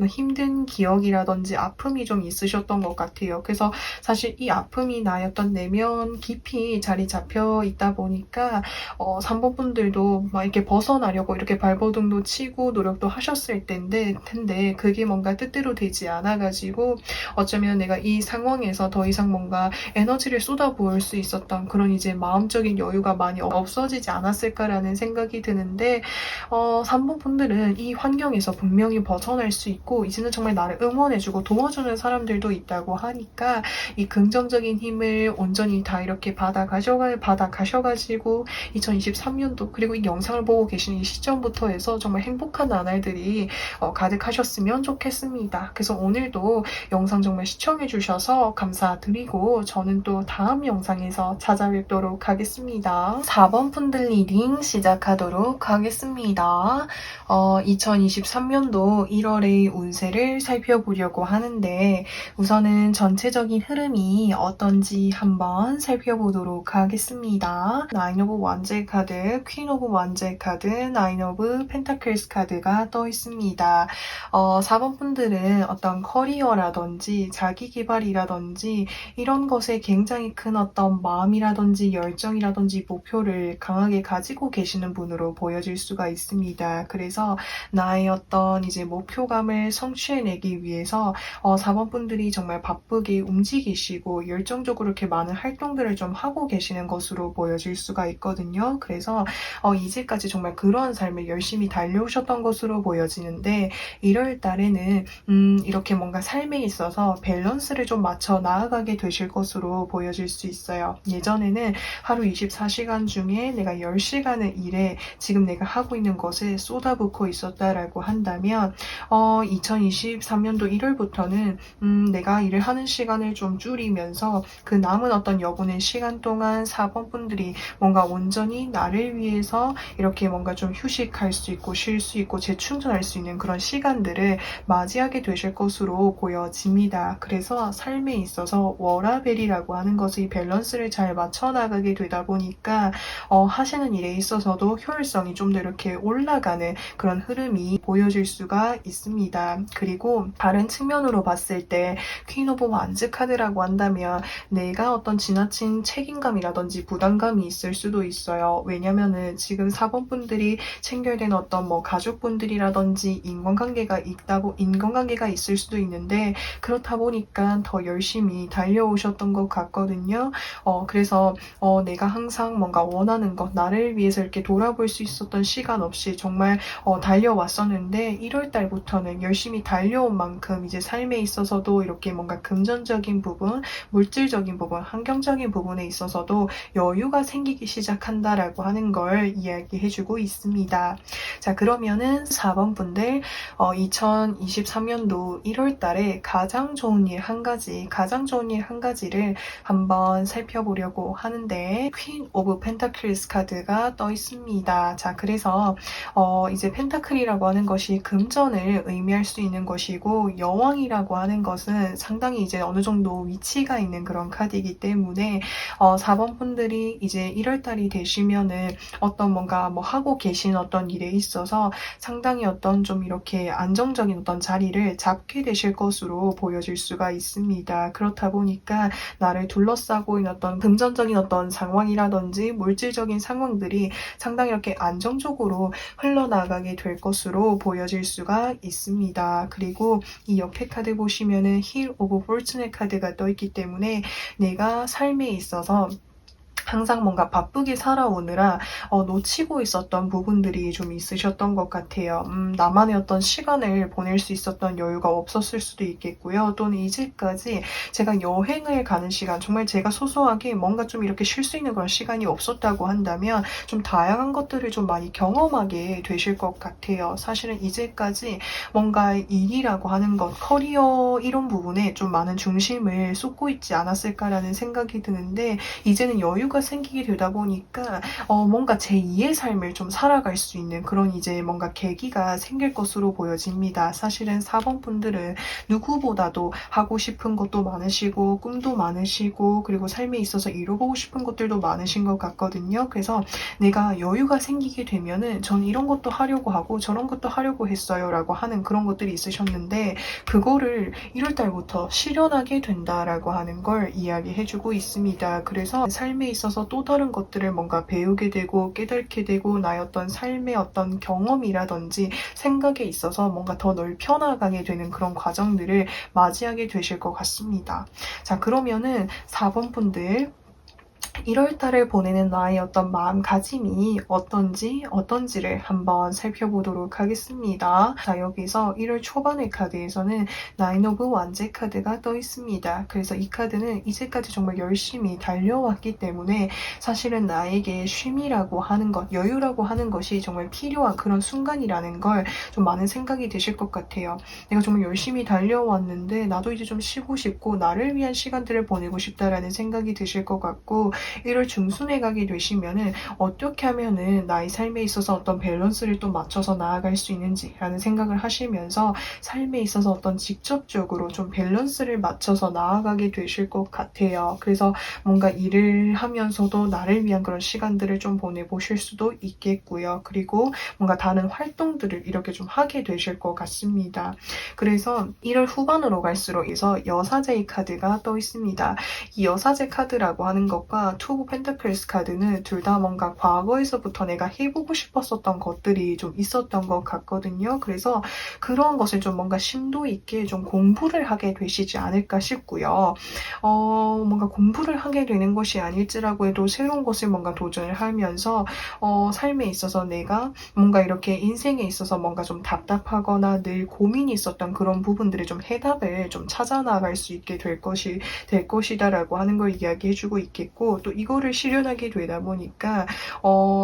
힘든 기억이라든지 아픔이 좀 있으셨던 것 같아요. 그래서 사실 이 아픔이 나의 어떤 내면 깊이 자리 잡혀 있다 보니까 3번 분들도 막 이렇게 벗어나려고 이렇게 발버둥도 치고 노력도 하셨을 텐데 그게 뭔가 뜻대로 되지 않아가지고 어쩌면 내가 이 상황에서 더 이상 뭔가 에너지를 쏟아부을 수 있었던 그런 이제 마음적인 여유가 많이 없어지지 않았을까라는 생각이 드는데 3번 분들은 이 환경에서 분명히 벗어날 수 있고 이제는 정말 나를 응원해주고 도와주는 사람들도 있다고 하니까 이 긍정적인 힘을 온전히 다 이렇게 받아가셔가지고 2023년도 그리고 이 영상을 보고 계시는 이 시점부터 해서 정말 행복한 나날들이 가득하셨으면 좋겠습니다. 그래서 오늘도 영상 정말 시청해주셔서 감사드리고 저는 또 다음 영상에서 찾아뵙도록 하겠습니다. 4번 분들 리딩 시작하도록 하겠습니다. 2023년도 1월의 운세를 살펴보려고 하는데 우선은 전체적인 흐름이 어떤지 한번 살펴보도록 하겠습니다. 나인 오브 완제 카드, 퀸 오브 완제 카드, 나인 오브 펜타클스 카드가 떠 있습니다. 4번 분들은 어떤 커리어라든지 자기 개발이라든지 이런 것에 굉장히 큰 어떤 마음이라든지 열정이라든지 목표를 강하게 가지고 계시는 분으로 보여질 수가 있습니다. 그래서 나의 어떤 이제 목표감을 성취해내기 위해서 4번 분들이 정말 바쁘게 움직이시고 열정적으로 이렇게 많은 활동들을 좀 하고 계시는 것으로 보여질 수가 있거든요. 그래서 이제까지 정말 그러한 삶을 열심히 달려오셨던 것으로 보여지는데 1월 달에는 이렇게 뭔가 삶에 있어서 밸런스를 좀 맞춰 나아가게 되실 것으로 보여질 수 있어요. 예전에는 하루 24시간 중에 내가 10시간을 일에 지금 내가 하고 있는 것에 쏟아붓고 있었다라고 한다면 2023년도 1월부터는 내가 일을 하는 시간을 좀 줄이면서 그 남은 어떤 여분의 시간 동안 4번 분들이 뭔가 온전히 나를 위해서 이렇게 뭔가 좀 휴식할 수 있고 쉴 수 있고 재충전할 수 있는 그런 시간들을 맞이하게 되실 것으로 보여집니다. 그래서 삶에 있어서 워라밸이라고 하는 것의 밸런스를 잘 맞춰 나가게 되다 보니까 하시는 일에 있어서도 효율성이 좀 더 이렇게 올라가는 그런 흐름이 보여질 수가 있습니다. 그리고 다른 측면으로 봤을 때 퀸 오브 완즈 카드라고 한다면 내가 어떤 지나친 책임감이라든지 부담감이 있을 수도 있어요. 왜냐면은 지금 4번 분들이 챙겨야 되는 어떤 가족분들이라든지 인간관계가 있을 수도 있는데 그렇다 보니까 더 열심히 달려오셨던 것 같거든요. 그래서 내가 항상 뭔가 원하는 것, 나를 위해서 이렇게 돌아볼 수 있었던 시간 없이 정말 달려왔었는데 1월 달부터는 열심히 달려온 만큼 이제 삶에 있어서도 이렇게 뭔가 금전적인 부분, 물질적인 부분, 환경적인 부분에 있어서도 여유가 생기기 시작한다라고 하는 걸 이야기해주고 있습니다. 자, 그러면은 4번 분들 2023년도 1월 달에 가장 좋은 일 한 가지를 한번 살펴보려고 하는데 퀸 오브 펜타클스 카드가 떠 있습니다. 자, 그래서 이제 펜타클이라고 하는 것이 금전을 의미할 수 있는 것이고 여왕이라고 하는 것은 상당히 이제 어느 정도 위치가 있는 그런 카드이기 때문에 4번 분들이 이제 1월 달이 되시면은 어떤 뭔가 하고 계신 어떤 일에 있어서 상당히 어떤 좀 이렇게 안정적인 어떤 자리를 잡게 되실 것으로 보여질 수가 있습니다. 그렇다 보니까 나를 둘러싸고 있는 어떤 금전적인 어떤 상황이라든지 물질적인 상황들이 상당히 이렇게 안정적으로 흘러나가게 될 것으로 보여질 수가 있습니다. 그리고 이 옆에 카드 보시면은 힐 오브 포르춘의 카드가 떠있기 때문에 내가 삶에 있어서 항상 뭔가 바쁘게 살아오느라 놓치고 있었던 부분들이 좀 있으셨던 것 같아요. 나만의 어떤 시간을 보낼 수 있었던 여유가 없었을 수도 있겠고요. 또는 이제까지 제가 여행을 가는 시간, 정말 제가 소소하게 뭔가 좀 이렇게 쉴 수 있는 그런 시간이 없었다고 한다면 좀 다양한 것들을 좀 많이 경험하게 되실 것 같아요. 사실은 이제까지 뭔가 일이라고 하는 것, 커리어 이런 부분에 좀 많은 중심을 쏟고 있지 않았을까라는 생각이 드는데 이제는 여유가 생기게 되다 보니까 뭔가 제2의 삶을 좀 살아갈 수 있는 그런 이제 뭔가 계기가 생길 것으로 보여집니다. 사실은 4번 분들은 누구보다도 하고 싶은 것도 많으시고 꿈도 많으시고 그리고 삶에 있어서 이루고 싶은 것들도 많으신 것 같거든요. 그래서 내가 여유가 생기게 되면은 전 이런 것도 하려고 하고 저런 것도 하려고 했어요 라고 하는 그런 것들이 있으셨는데 그거를 1월달부터 실현하게 된다라고 하는 걸 이야기해주고 있습니다. 그래서 삶에 있어서 또 다른 것들을 뭔가 배우게 되고 깨닫게 되고 나의 어떤 삶의 어떤 경험이라든지 생각에 있어서 뭔가 더 넓혀나가게 되는 그런 과정들을 맞이하게 되실 것 같습니다. 자, 그러면은 4번 분들 1월달을 보내는 나의 어떤 마음가짐이 어떤지를 한번 살펴보도록 하겠습니다. 자, 여기서 1월 초반의 카드에서는 나인 오브 완제 카드가 떠 있습니다. 그래서 이 카드는 이제까지 정말 열심히 달려왔기 때문에 사실은 나에게 쉼이라고 하는 것, 여유라고 하는 것이 정말 필요한 그런 순간이라는 걸 좀 많은 생각이 드실 것 같아요. 내가 정말 열심히 달려왔는데 나도 이제 좀 쉬고 싶고 나를 위한 시간들을 보내고 싶다라는 생각이 드실 것 같고 1월 중순에 가게 되시면은 어떻게 하면은 나의 삶에 있어서 어떤 밸런스를 또 맞춰서 나아갈 수 있는지라는 생각을 하시면서 삶에 있어서 어떤 직접적으로 좀 밸런스를 맞춰서 나아가게 되실 것 같아요. 그래서 뭔가 일을 하면서도 나를 위한 그런 시간들을 좀 보내보실 수도 있겠고요. 그리고 뭔가 다른 활동들을 이렇게 좀 하게 되실 것 같습니다. 그래서 1월 후반으로 갈수록 해서 여사제의 카드가 떠 있습니다. 이 여사제 카드라고 하는 것과 투 오브 펜터클스 카드는 둘 다 뭔가 과거에서부터 내가 해보고 싶었었던 것들이 좀 있었던 것 같거든요. 그래서 그런 것을 좀 뭔가 심도 있게 좀 공부를 하게 되시지 않을까 싶고요. 뭔가 공부를 하게 되는 것이 아닐지라고 해도 새로운 것을 뭔가 도전을 하면서 삶에 있어서 내가 뭔가 이렇게 인생에 있어서 뭔가 좀 답답하거나 늘 고민이 있었던 그런 부분들을 좀 해답을 좀 찾아 나갈 수 있게 될 것이다라고 하는 걸 이야기해주고 있겠고 또 이거를 실현하게 되다 보니까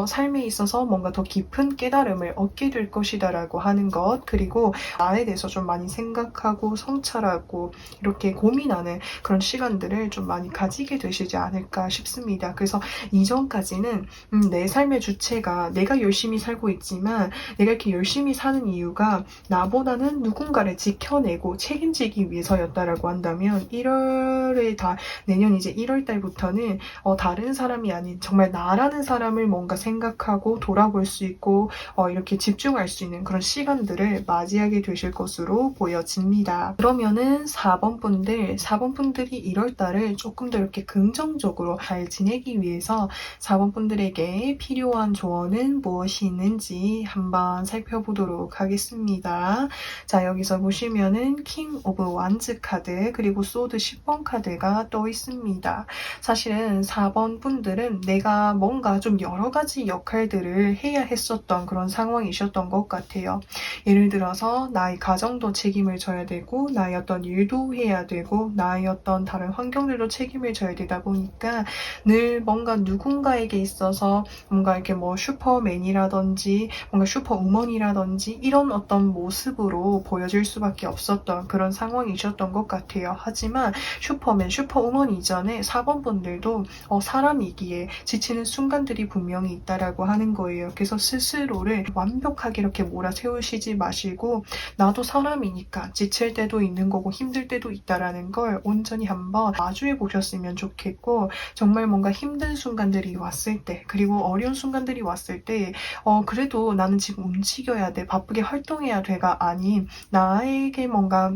삶에 있어서 뭔가 더 깊은 깨달음을 얻게 될 것이다라고 하는 것 그리고 나에 대해서 좀 많이 생각하고 성찰하고 이렇게 고민하는 그런 시간들을 좀 많이 가지게 되시지 않을까 싶습니다. 그래서 이전까지는 내 삶의 주체가 내가 열심히 살고 있지만 내가 이렇게 열심히 사는 이유가 나보다는 누군가를 지켜내고 책임지기 위해서였다라고 한다면 1월에 내년 이제 1월 달부터는 다른 사람이 아닌 정말 나라는 사람을 뭔가 생각하고 돌아볼 수 있고 이렇게 집중할 수 있는 그런 시간들을 맞이하게 되실 것으로 보여집니다. 그러면은 4번 분들이 1월 달을 조금 더 이렇게 긍정적으로 잘 지내기 위해서 4번 분들에게 필요한 조언은 무엇이 있는지 한번 살펴보도록 하겠습니다. 자, 여기서 보시면은 킹 오브 완즈 카드 그리고 소드 10번 카드가 떠 있습니다. 사실은 4번 분들은 내가 뭔가 좀 여러 가지 역할들을 해야 했었던 그런 상황이셨던 것 같아요. 예를 들어서 나의 가정도 책임을 져야 되고 나의 어떤 일도 해야 되고 나의 어떤 다른 환경들도 책임을 져야 되다 보니까 늘 뭔가 누군가에게 있어서 뭔가 이렇게 뭐 슈퍼맨이라든지 뭔가 슈퍼우먼이라든지 이런 어떤 모습으로 보여질 수밖에 없었던 그런 상황이셨던 것 같아요. 하지만 슈퍼맨, 슈퍼우먼 이전에 4번 분들도 사람이기에 지치는 순간들이 분명히 있다라고 하는 거예요. 그래서 스스로를 완벽하게 이렇게 몰아세우시지 마시고 나도 사람이니까 지칠 때도 있는 거고 힘들 때도 있다라는 걸 온전히 한번 마주해 보셨으면 좋겠고 정말 뭔가 힘든 순간들이 왔을 때 그리고 어려운 순간들이 왔을 때 그래도 나는 지금 움직여야 돼 바쁘게 활동해야 돼가 아닌 나에게 뭔가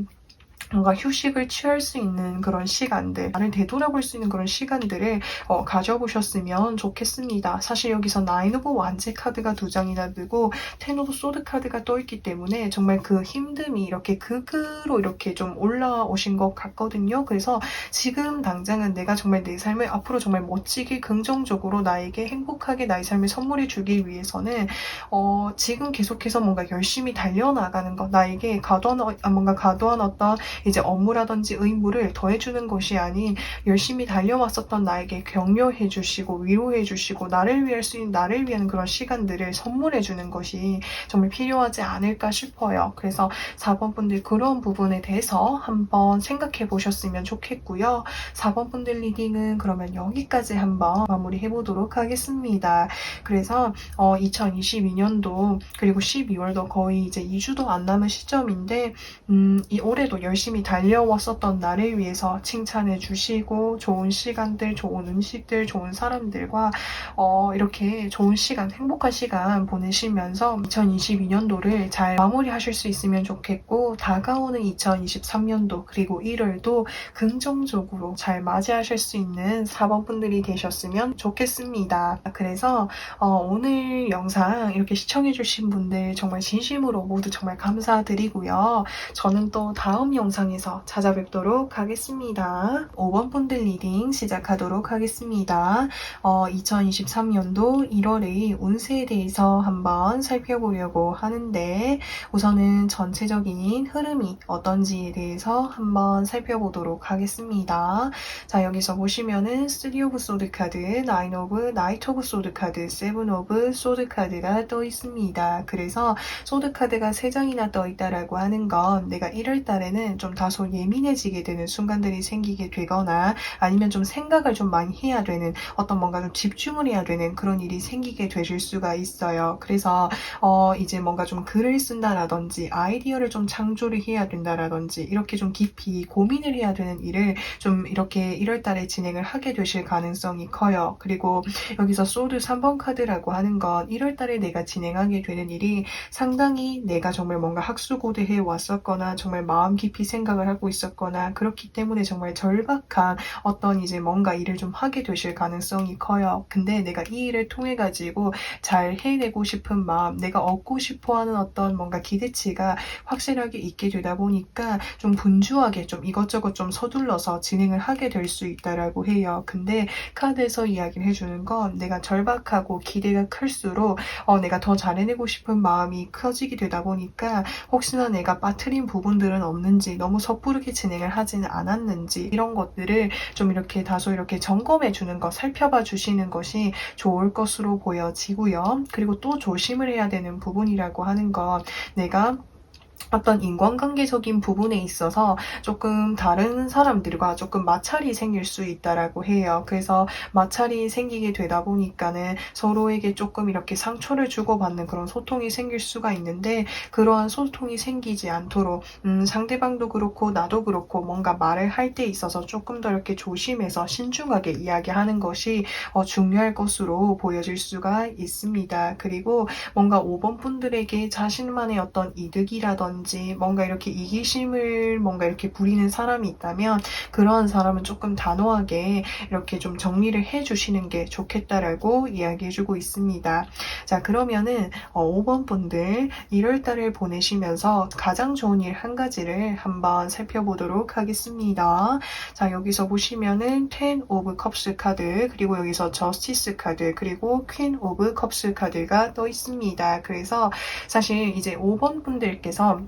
뭔가 휴식을 취할 수 있는 그런 시간들, 나를 되돌아볼 수 있는 그런 시간들을 가져보셨으면 좋겠습니다. 사실 여기서 나인 오브 완제 카드가 2장이나 들고 10 오브 소드 카드가 떠있기 때문에 정말 그 힘듦이 이렇게 극으로 이렇게 좀 올라오신 것 같거든요. 그래서 지금 당장은 내가 정말 내 삶을 앞으로 정말 멋지게 긍정적으로 나에게 행복하게 나의 삶을 선물해 주기 위해서는 지금 계속해서 뭔가 열심히 달려나가는 것, 나에게 뭔가 과도한 어떤 이제 업무라든지 의무를 더해주는 것이 아닌 열심히 달려왔었던 나에게 격려해 주시고 위로해 주시고 나를 위한 그런 시간들을 선물해 주는 것이 정말 필요하지 않을까 싶어요. 그래서 4번 분들 그런 부분에 대해서 한번 생각해 보셨으면 좋겠고요. 4번 분들 리딩은 그러면 여기까지 한번 마무리해 보도록 하겠습니다. 그래서 2022년도 그리고 12월도 거의 이제 2주도 안 남은 시점인데 이 올해도 열심히 달려왔었던 나를 위해서 칭찬해 주시고 좋은 시간들, 좋은 음식들, 좋은 사람들과 이렇게 좋은 시간, 행복한 시간 보내시면서 2022년도를 잘 마무리하실 수 있으면 좋겠고 다가오는 2023년도 그리고 1월도 긍정적으로 잘 맞이하실 수 있는 4번 분들이 되셨으면 좋겠습니다. 그래서 오늘 영상 이렇게 시청해주신 분들 정말 진심으로 모두 정말 감사드리고요. 저는 또 다음 영상에서 찾아뵙도록 하겠습니다. 5번 분들 리딩 시작하도록 하겠습니다. 2023년도 1월의 운세에 대해서 한번 살펴보려고 하는데 우선은 전체적인 흐름이 어떤지에 대해서 한번 살펴보도록 하겠습니다. 자, 여기서 보시면은 3 오브 소드 카드, 9 오브 나이트 오브 소드 카드, 7 오브 소드 카드가 떠 있습니다. 그래서 소드 카드가 3장이나 떠 있다라고 하는 건 내가 1월 달에는 좀 다소 예민해지게 되는 순간들이 생기게 되거나 아니면 좀 생각을 좀 많이 해야 되는 어떤 뭔가 좀 집중을 해야 되는 그런 일이 생기게 되실 수가 있어요. 그래서 이제 뭔가 좀 글을 쓴다라든지 아이디어를 좀 창조를 해야 된다라든지 이렇게 좀 깊이 고민을 해야 되는 일을 좀 이렇게 1월 달에 진행을 하게 되실 가능성이 커요. 그리고 여기서 소드 3번 카드라고 하는 건 1월 달에 내가 진행하게 되는 일이 상당히 내가 정말 뭔가 학수고대해 왔었거나 정말 마음 깊이 생각을 하고 있었거나 그렇기 때문에 정말 절박한 어떤 이제 뭔가 일을 좀 하게 되실 가능성이 커요. 근데 내가 이 일을 통해 가지고 잘 해내고 싶은 마음, 내가 얻고 싶어하는 어떤 뭔가 기대치가 확실하게 있게 되다 보니까 좀 분주하게 좀 이것저것 좀 서둘러서 진행을 하게 될 수 있다라고 해요. 근데 카드에서 이야기를 해주는 건 내가 절박하고 기대가 클수록 내가 더 잘해내고 싶은 마음이 커지게 되다 보니까 혹시나 내가 빠뜨린 부분들은 없는지 너무 섣부르게 진행을 하지는 않았는지 이런 것들을 좀 이렇게 다소 이렇게 점검해 주는 것, 살펴봐 주시는 것이 좋을 것으로 보여지고요. 그리고 또 조심을 해야 되는 부분이라고 하는 건 내가 어떤 인간관계적인 부분에 있어서 조금 다른 사람들과 조금 마찰이 생길 수 있다라고 해요. 그래서 마찰이 생기게 되다 보니까는 서로에게 조금 이렇게 상처를 주고받는 그런 소통이 생길 수가 있는데 그러한 소통이 생기지 않도록 상대방도 그렇고 나도 그렇고 뭔가 말을 할 때 있어서 조금 더 이렇게 조심해서 신중하게 이야기하는 것이 중요할 것으로 보여질 수가 있습니다. 그리고 뭔가 5번 분들에게 자신만의 어떤 이득이라든지 뭔가 이렇게 이기심을 뭔가 이렇게 부리는 사람이 있다면 그러한 사람은 조금 단호하게 이렇게 좀 정리를 해주시는 게 좋겠다라고 이야기해주고 있습니다. 자, 그러면은 5번 분들 1월달을 보내시면서 가장 좋은 일 한 가지를 한번 살펴보도록 하겠습니다. 자, 여기서 보시면은 10 오브 컵스 카드 그리고 여기서 저스티스 카드 그리고 퀸 오브 컵스 카드가 떠 있습니다. 그래서 사실 이제 5번 분들께서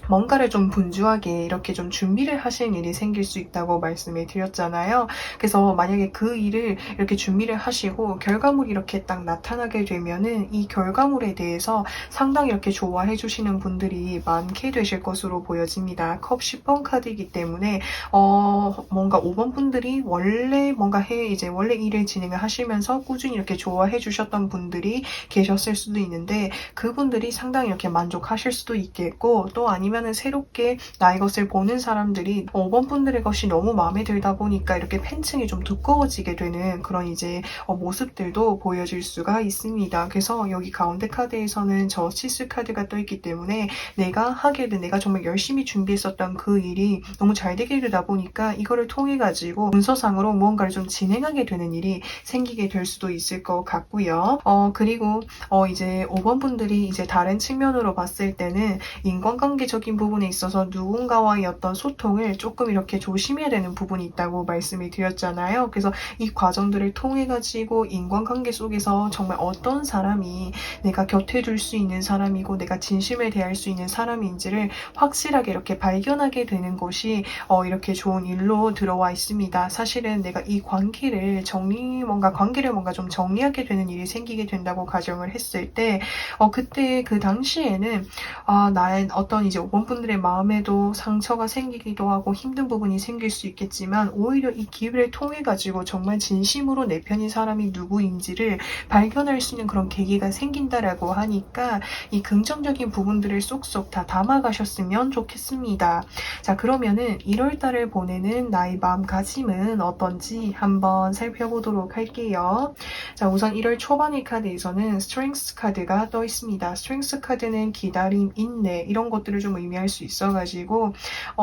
뭔가를 좀 분주하게 이렇게 좀 준비를 하실 일이 생길 수 있다고 말씀을 드렸잖아요. 그래서 만약에 그 일을 이렇게 준비를 하시고 결과물이 이렇게 딱 나타나게 되면은 이 결과물에 대해서 상당히 이렇게 좋아해 주시는 분들이 많게 되실 것으로 보여집니다. 컵 10번 카드이기 때문에 뭔가 5번 분들이 원래 원래 일을 진행을 하시면서 꾸준히 이렇게 좋아해 주셨던 분들이 계셨을 수도 있는데 그분들이 상당히 이렇게 만족하실 수도 있겠고 또 아니면 아니면은 새롭게 나의 것을 보는 사람들이 5번 분들의 것이 너무 마음에 들다 보니까 이렇게 팬층이 좀 두꺼워지게 되는 그런 이제 모습들도 보여질 수가 있습니다. 그래서 여기 가운데 카드에서는 저스티스 카드가 떠 있기 때문에 내가 하게 된, 내가 정말 열심히 준비했었던 그 일이 너무 잘 되게 되다 보니까 이거를 통해 가지고 문서상으로 무언가를 좀 진행하게 되는 일이 생기게 될 수도 있을 것 같고요. 그리고 이제 5번 분들이 이제 다른 측면으로 봤을 때는 인간관계적인 부분에 있어서 누군가와의 어떤 소통을 조금 이렇게 조심해야 되는 부분이 있다고 말씀을 드렸잖아요. 그래서 이 과정들을 통해 가지고 인간관계 속에서 정말 어떤 사람이 내가 곁에 둘 수 있는 사람이고 내가 진심을 대할 수 있는 사람인지를 확실하게 이렇게 발견하게 되는 것이 이렇게 좋은 일로 들어와 있습니다. 사실은 내가 이 관계를 뭔가 좀 정리하게 되는 일이 생기게 된다고 가정을 했을 때 그때 그 당시에는 나의 어떤 이제 5번 분들의 마음에도 상처가 생기기도 하고 힘든 부분이 생길 수 있겠지만 오히려 이 기회를 통해 가지고 정말 진심으로 내 편인 사람이 누구인지를 발견할 수 있는 그런 계기가 생긴다라고 하니까 이 긍정적인 부분들을 쏙쏙 다 담아가셨으면 좋겠습니다. 자, 그러면은 1월 달을 보내는 나의 마음가짐은 어떤지 한번 살펴보도록 할게요. 자, 우선 1월 초반의 카드에서는 스트렝스 카드가 떠 있습니다. 스트렝스 카드는 기다림, 인내 이런 것들을 좀 의미할 수 있어가지고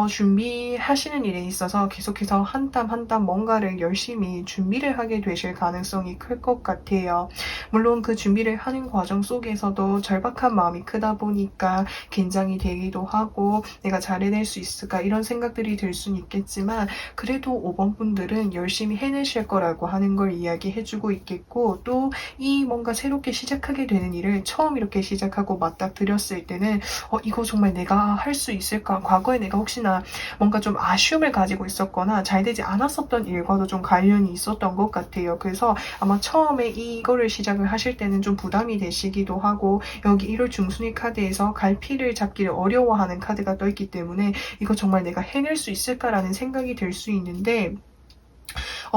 준비하시는 일에 있어서 계속해서 한 땀 한 땀 뭔가를 열심히 준비를 하게 되실 가능성이 클 것 같아요. 물론 그 준비를 하는 과정 속에서도 절박한 마음이 크다 보니까 긴장이 되기도 하고 내가 잘 해낼 수 있을까 이런 생각들이 들 수는 있겠지만 그래도 5번 분들은 열심히 해내실 거라고 하는 걸 이야기해주고 있겠고 또 이 뭔가 새롭게 시작하게 되는 일을 처음 이렇게 시작하고 맞닥뜨렸을 때는 이거 정말 내가 할 수 있을까? 과거에 내가 혹시나 뭔가 좀 아쉬움을 가지고 있었거나 잘 되지 않았었던 일과도 좀 관련이 있었던 것 같아요. 그래서 아마 처음에 이거를 시작을 하실 때는 좀 부담이 되시기도 하고 여기 1월 중순위 카드에서 갈피를 잡기를 어려워하는 카드가 떠있기 때문에 이거 정말 내가 해낼 수 있을까라는 생각이 들 수 있는데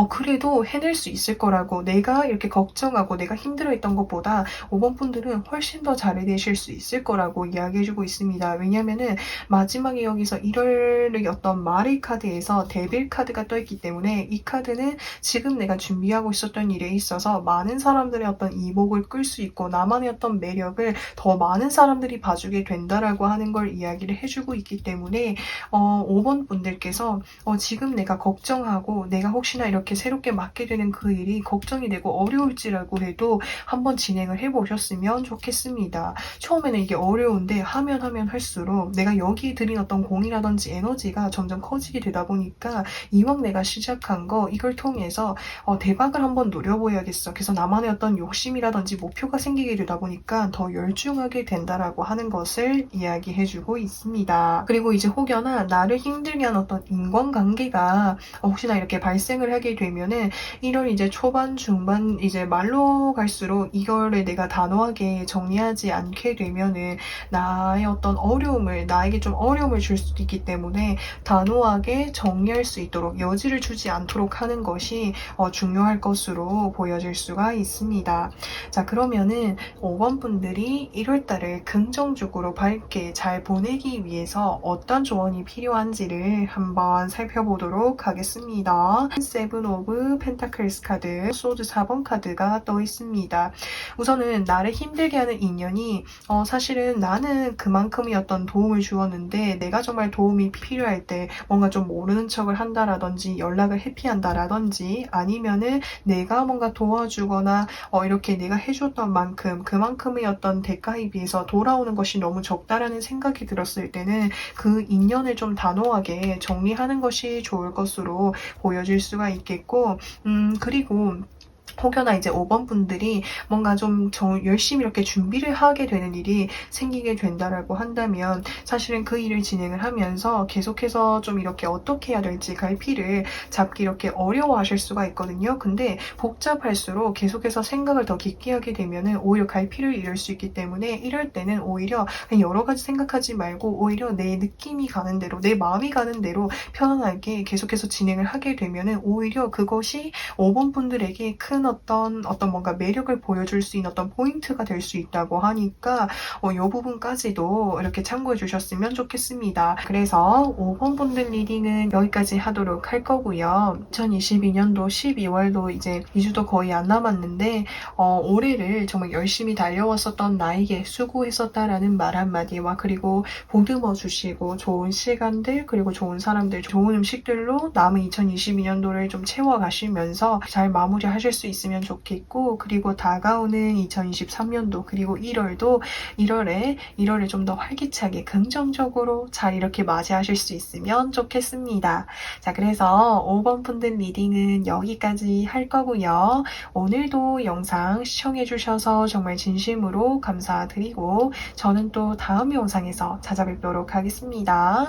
그래도 해낼 수 있을 거라고 내가 이렇게 걱정하고 내가 힘들어했던 것보다 5번 분들은 훨씬 더 잘 해내실 수 있을 거라고 이야기해주고 있습니다. 왜냐면은 마지막에 여기서 1월의 어떤 말의 카드에서 데빌 카드가 떠있기 때문에 이 카드는 지금 내가 준비하고 있었던 일에 있어서 많은 사람들의 어떤 이목을 끌 수 있고 나만의 어떤 매력을 더 많은 사람들이 봐주게 된다라고 하는 걸 이야기를 해주고 있기 때문에 5번 분들께서 지금 내가 걱정하고 내가 혹시나 이렇게 새롭게 맡게 되는 그 일이 걱정이 되고 어려울지라고 해도 한번 진행을 해보셨으면 좋겠습니다. 처음에는 이게 어려운데 하면 할수록 내가 여기에 들인 어떤 공이라든지 에너지가 점점 커지게 되다 보니까 이왕 내가 시작한 거 이걸 통해서 대박을 한번 노려보야겠어. 그래서 나만의 어떤 욕심이라든지 목표가 생기게 되다 보니까 더 열중하게 된다라고 하는 것을 이야기해주고 있습니다. 그리고 이제 혹여나 나를 힘들게 하는 어떤 인간관계가 혹시나 이렇게 발생을 하게 되면은 1월 이제 초반, 중반 이제 말로 갈수록 이거를 내가 단호하게 정리하지 않게 되면은 나에게 좀 어려움을 줄 수도 있기 때문에 단호하게 정리할 수 있도록 여지를 주지 않도록 하는 것이 중요할 것으로 보여질 수가 있습니다. 자, 그러면은 5번 분들이 1월달을 긍정적으로 밝게 잘 보내기 위해서 어떤 조언이 필요한지를 한번 살펴보도록 하겠습니다. 세븐 오브 펜타클스 카드, 소드 4번 카드가 떠 있습니다. 우선은 나를 힘들게 하는 인연이 사실은 나는 그만큼의 어떤 도움을 주었는데 내가 정말 도움이 필요할 때 뭔가 좀 모르는 척을 한다라든지 연락을 회피한다라든지 아니면은 내가 뭔가 도와주거나 이렇게 내가 해줬던 만큼 그만큼의 어떤 대가에 비해서 돌아오는 것이 너무 적다라는 생각이 들었을 때는 그 인연을 좀 단호하게 정리하는 것이 좋을 것으로 보여질 수가 있겠고 그리고 혹여나 이제 5번 분들이 뭔가 좀 열심히 이렇게 준비를 하게 되는 일이 생기게 된다라고 한다면 사실은 그 일을 진행을 하면서 계속해서 좀 이렇게 어떻게 해야 될지 갈피를 잡기 이렇게 어려워하실 수가 있거든요. 근데 복잡할수록 계속해서 생각을 더 깊게 하게 되면은 오히려 갈피를 잃을 수 있기 때문에 이럴 때는 오히려 그냥 여러 가지 생각하지 말고 오히려 내 느낌이 가는 대로 내 마음이 가는 대로 편안하게 계속해서 진행을 하게 되면은 오히려 그것이 5번 분들에게 큰 어떤 뭔가 매력을 보여줄 수 있는 어떤 포인트가 될 수 있다고 하니까 이 부분까지도 이렇게 참고해 주셨으면 좋겠습니다. 그래서 5번 분들 리딩은 여기까지 하도록 할 거고요. 2022년도 12월도 이제 2주도 거의 안 남았는데 올해를 정말 열심히 달려왔었던 나에게 수고했었다라는 말 한마디와 그리고 보듬어 주시고 좋은 시간들 그리고 좋은 사람들 좋은 음식들로 남은 2022년도를 좀 채워가시면서 잘 마무리하실 수 있으면 좋겠고 그리고 다가오는 2023년도 그리고 1월을 좀 더 활기차게 긍정적으로 잘 이렇게 맞이하실 수 있으면 좋겠습니다. 자, 그래서 5번 분들 리딩은 여기까지 할 거고요. 오늘도 영상 시청해주셔서 정말 진심으로 감사드리고 저는 또 다음 영상에서 찾아뵙도록 하겠습니다.